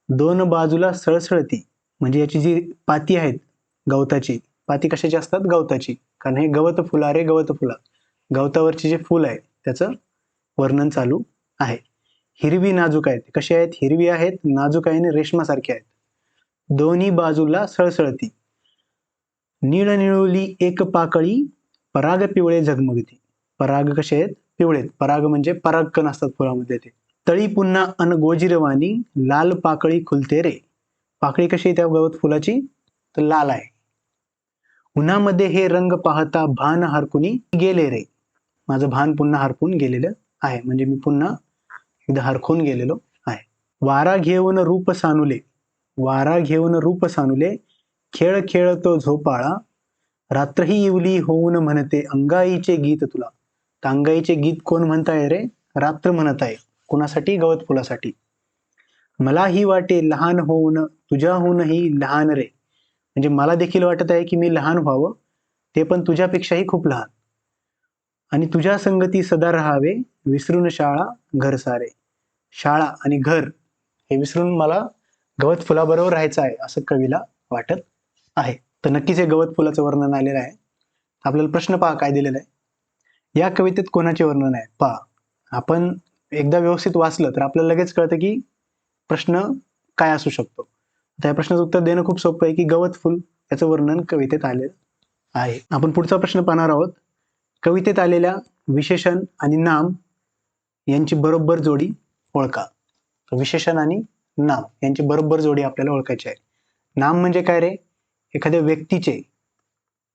दोन बाजूला सळसळती. म्हणजे याची जी पाती आहेत गवताची, पाती कशाची असतात? गवताची. कारण हे गवत फुला रे गवत फुला, गवतावरची जे फुल आहे त्याचं वर्णन चालू आहे. हिरवी नाजूक आहेत. कशी आहेत? हिरवी आहेत, नाजूक आहे आणि रेशमासारखे आहेत. दोन्ही बाजूला सळसळती. नीळ निळोली एक पाकळी, पराग पिवळे झगमगती. पराग कसे आहेत? पिवळेत. पराग म्हणजे परागकण असतात फुलामध्ये ते. तळी पुन्हा अन गोजिरवाणी, लाल पाकळी खुलते रे. पाकळी कशी आहे त्या गवत फुलाची? तर लाल आहे. उन्हामध्ये हे रंग पाहता भान हरकुनी गेले रे. माझं भान पुन्हा हरपून गेलेलं आहे, म्हणजे मी पुन्हा एकदा हरखून गेलेलो आहे. वारा घेऊन रूप सानुले. वारा घेऊन रूप सानुले, खेळ खेळतो झोपाळा. रात्रही इवली होऊन म्हणते अंगाईचे गीत तुला. तर अंगाईचे गीत कोण म्हणताय रे? रात्र म्हणत आहे. कुणासाठी? गवत फुलासाठी. मलाही वाटे लहान होऊन तुझ्याहूनही लहान रे. म्हणजे मला देखील वाटत आहे की मी लहान व्हावं, ते पण तुझ्यापेक्षाही खूप लहान. आणि तुझ्या संगती सदा राहावे, विसरून शाळा घर सारे. शाळा आणि घर हे विसरून मला गवत फुलाबरोबर राहायचं आहे असं कवीला वाटत आहे. तर नक्कीच हे गवत फुलाचं वर्णन आलेलं आहे. आपल्याला प्रश्न पहा काय दिलेला आहे. या कवितेत कोणाचे वर्णन आहे? पहा, आपण एकदा व्यवस्थित वाचलं तर आपल्याला लगेच कळतं की प्रश्न काय असू शकतो. त्या प्रश्नाचं उत्तर देणं खूप सोपं आहे की गवत फुल याचं वर्णन कवितेत आलेलं आहे. आपण पुढचा प्रश्न पाहणार आहोत. कवितेत आलेल्या विशेषण आणि नाम यांची बरोबर जोडी ओळखा. विशेषण आणि नाम यांची बरोबर जोडी आपल्याला ओळखायची आहे. नाम म्हणजे काय रे? एखाद्या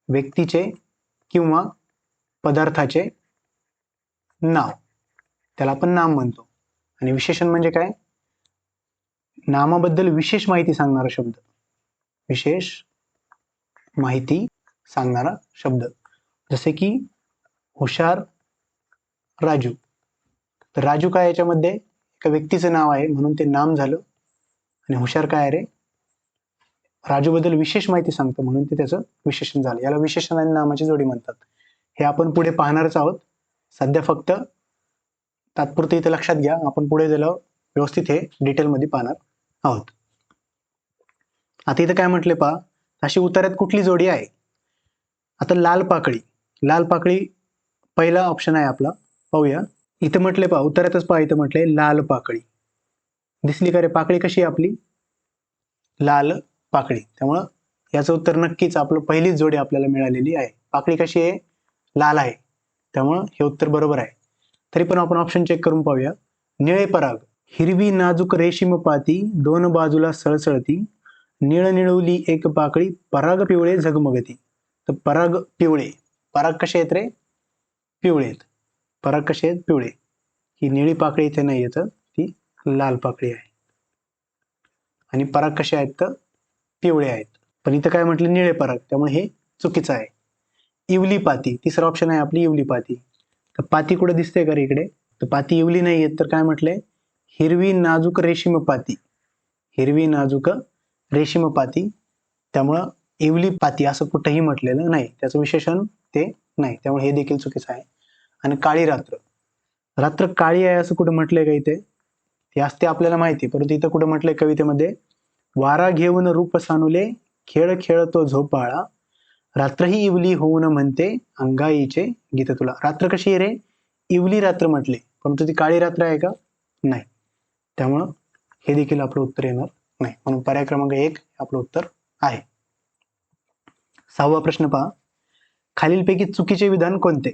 व्यक्तीचे किंवा पदार्थाचे नाव, त्याला आपण नाम म्हणतो. आणि विशेषण म्हणजे काय? नामाबद्दल विशेष माहिती सांगणारा शब्द. विशेष माहिती सांगणारा शब्द. जसे की हुशार राजू. तर राजू काय याच्यामध्ये एका व्यक्तीचं नाव आहे म्हणून ते नाम झालं. आणि हुशार काय आहे रे? राजूबद्दल विशेष माहिती सांगतो म्हणून ते त्याचं विशेषण झालं. याला विशेषण आणि नामाची जोडी म्हणतात. हे आपण पुढे पाहणारच आहोत. सध्या फक्त तात्पुरते इथे लक्षात घ्या. आपण पुढे गेल्यावर व्यवस्थित हे डिटेलमध्ये पाहणार आहोत. आता इथं काय म्हटले पहा, अशी उतार्यात कुठली जोडी आहे? आता लाल पाकळी. लाल पाकळी पहिला ऑप्शन आहे आपला. पाहूया. इथं म्हटले पहा, उतार्यातच पहा, इथं म्हटले लाल पाकळी. दिसली का रे पाकळी? कशी आहे आपली? लाल पाकळी. त्यामुळं याचं उत्तर नक्कीच आपलं पहिलीच जोडी आपल्याला मिळालेली आहे. पाकळी कशी आहे? लाल आहे. त्यामुळं हे उत्तर बरोबर आहे. तरी पण आपण ऑप्शन चेक करून पाहूया. निळे पराग. हिरवी नाजूक रेशीम पाती, दोन बाजूला सळसळती. निळ निळवली एक पाकळी, पराग पिवळे झगमगती. तर पराग पिवळे. पराग कसे आहेत रे? पिवळे आहेत. पराग कसे आहेत? पिवळे. ही निळी पाकळी इथे नाही येत, ती लाल पाकळी आहे. आणि पराग कसे आहेत? तर पिवळे आहेत. पण इथं काय म्हटलं? निळे पराग. त्यामुळे हे चुकीचं आहे. इवली पाती. तिसरा ऑप्शन आहे आपली इवली पाती. तर पाती कुठे दिसते का रे इकडे? तर पाती इवली नाही येत, तर काय म्हटलंय? हिरवी नाजूक रेशीम पाती. हिरवी नाजूक रेशीम पाती. त्यामुळं इवली पाती असं कुठेही म्हटलेलं नाही. त्याचं विशेषण ते नाही. त्यामुळे हे देखील चुकीचं आहे. आणि काळी रात्र. रात्र काळी आहे असं कुठं म्हटलंय का इथे? ते असते आपल्याला माहिती, परंतु इथं कुठं म्हटलंय कवितेमध्ये? वारा घेऊन रूप सानुले, खेळ खेळतो झोपाळा. रात्रही इवली होऊन म्हणते अंगाईचे गीत तुला. रात्र कशी आहे रे? इवली रात्र म्हटले, परंतु ती काळी रात्र आहे का? नाही. त्यामुळं हे देखील आपलं उत्तर येणार नाही. म्हणून पर्याय क्रमांक 1 आपलं उत्तर आहे. 6वा प्रश्न पहा. खालीलपैकी चुकीचे विधान कोणते?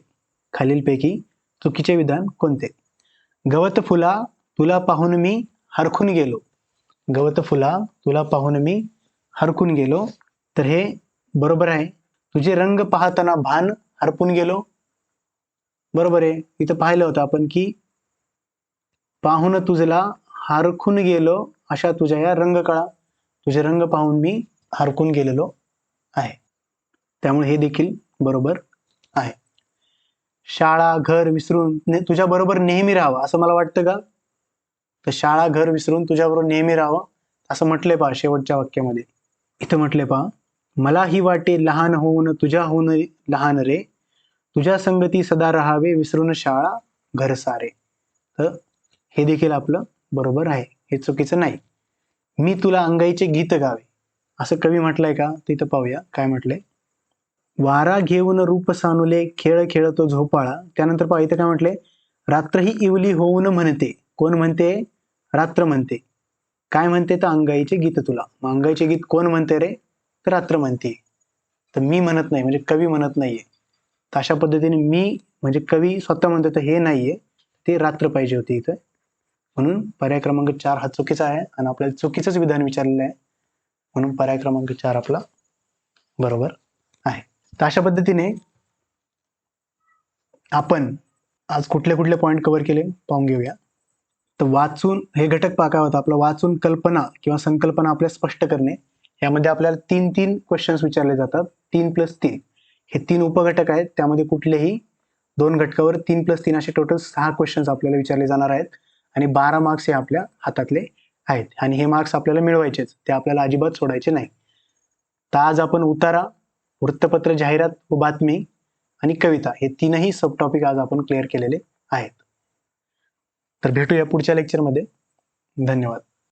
खालीलपैकी चुकीचे विधान कोणते? गवत फुला तुला पाहून मी हरखून गेलो. गवत फुला तुला पाहून मी हरखून गेलो. तर हे बरोबर आहे. तुझे रंग पाहताना भान हरपून गेलो. बरोबर आहे. इथं पाहिलं होतं आपण की पाहून तुझला हरखून गेलो अशा तुझ्या या रंगकळा. तुझे रंग पाहून मी हरखून गेलेलो आहे. त्यामुळे हे देखील बरोबर आहे. शाळा घर विसरून तुझ्या बरोबर नेहमी राहावं असं मला वाटतं का? तर शाळा घर विसरून तुझ्याबरोबर नेहमी राहावं असं म्हटलंय पहा शेवटच्या वाक्यामध्ये. इथं म्हटले पहा, मलाही वाटे लहान होऊन तुझ्याहून लहान रे, तुझ्या संगती सदा राहावे विसरून शाळा घर सारे. तर हे देखील आपलं बरोबर आहे, हे चुकीचं नाही. मी तुला अंगाईचे गीत गावे, असं कवी म्हटलंय का? तिथं पाहूया काय म्हटलंय. वारा घेऊन रूप सानुले खेळ खेळतो झोपाळा. त्यानंतर पहा इथं काय म्हटलंय. रात्र ही इवली होऊन म्हणते. कोण म्हणते? रात्र म्हणते. काय म्हणते? तर अंगाईचे गीत तुला. मग अंगाईचे गीत कोण म्हणते रे? तर रात्र म्हणते. तर मी म्हणत नाही, म्हणजे कवी म्हणत नाहीये. तर अशा पद्धतीने मी म्हणजे कवी स्वतः म्हणतो, तर हे नाहीये, ते रात्र पाहिजे होती इथं. म्हणून पर्याय क्रमांक 4 हा चुकीचा आहे आणि आपल्याला चुकीचंच विधान विचारलेलं आहे. म्हणून पर्याय क्रमांक 4 आपला बरोबर आहे. तर अशा पद्धतीने आपण आज कुठले कुठले पॉईंट कव्हर केले पाहून घेऊया. तर वाचून हे घटक पहा काय होतं आपलं. वाचून कल्पना किंवा संकल्पना आपल्या स्पष्ट करणे, यामध्ये आपल्याला 3 क्वेश्चन्स विचारले जातात. 3+3 हे 3 उपघटक आहेत. त्यामध्ये कुठलेही 2 घटकावर 3+3 असे टोटल 6 क्वेश्चन्स आपल्याला विचारले जाणार आहेत आणि 12 मार्क्स हे आपल्या हातातले आहेत आणि हे मार्क्स आपल्याला मिळवायचेच, ते आपल्याला अजिबात सोडायचे नाही. तर आज आपण उतारा, वृत्तपत्र, जाहिरात व बातमी आणि कविता हे 3ही सब टॉपिक आज आपण क्लिअर केलेले आहेत. तर भेटूया पुढच्या लेक्चरमध्ये. धन्यवाद.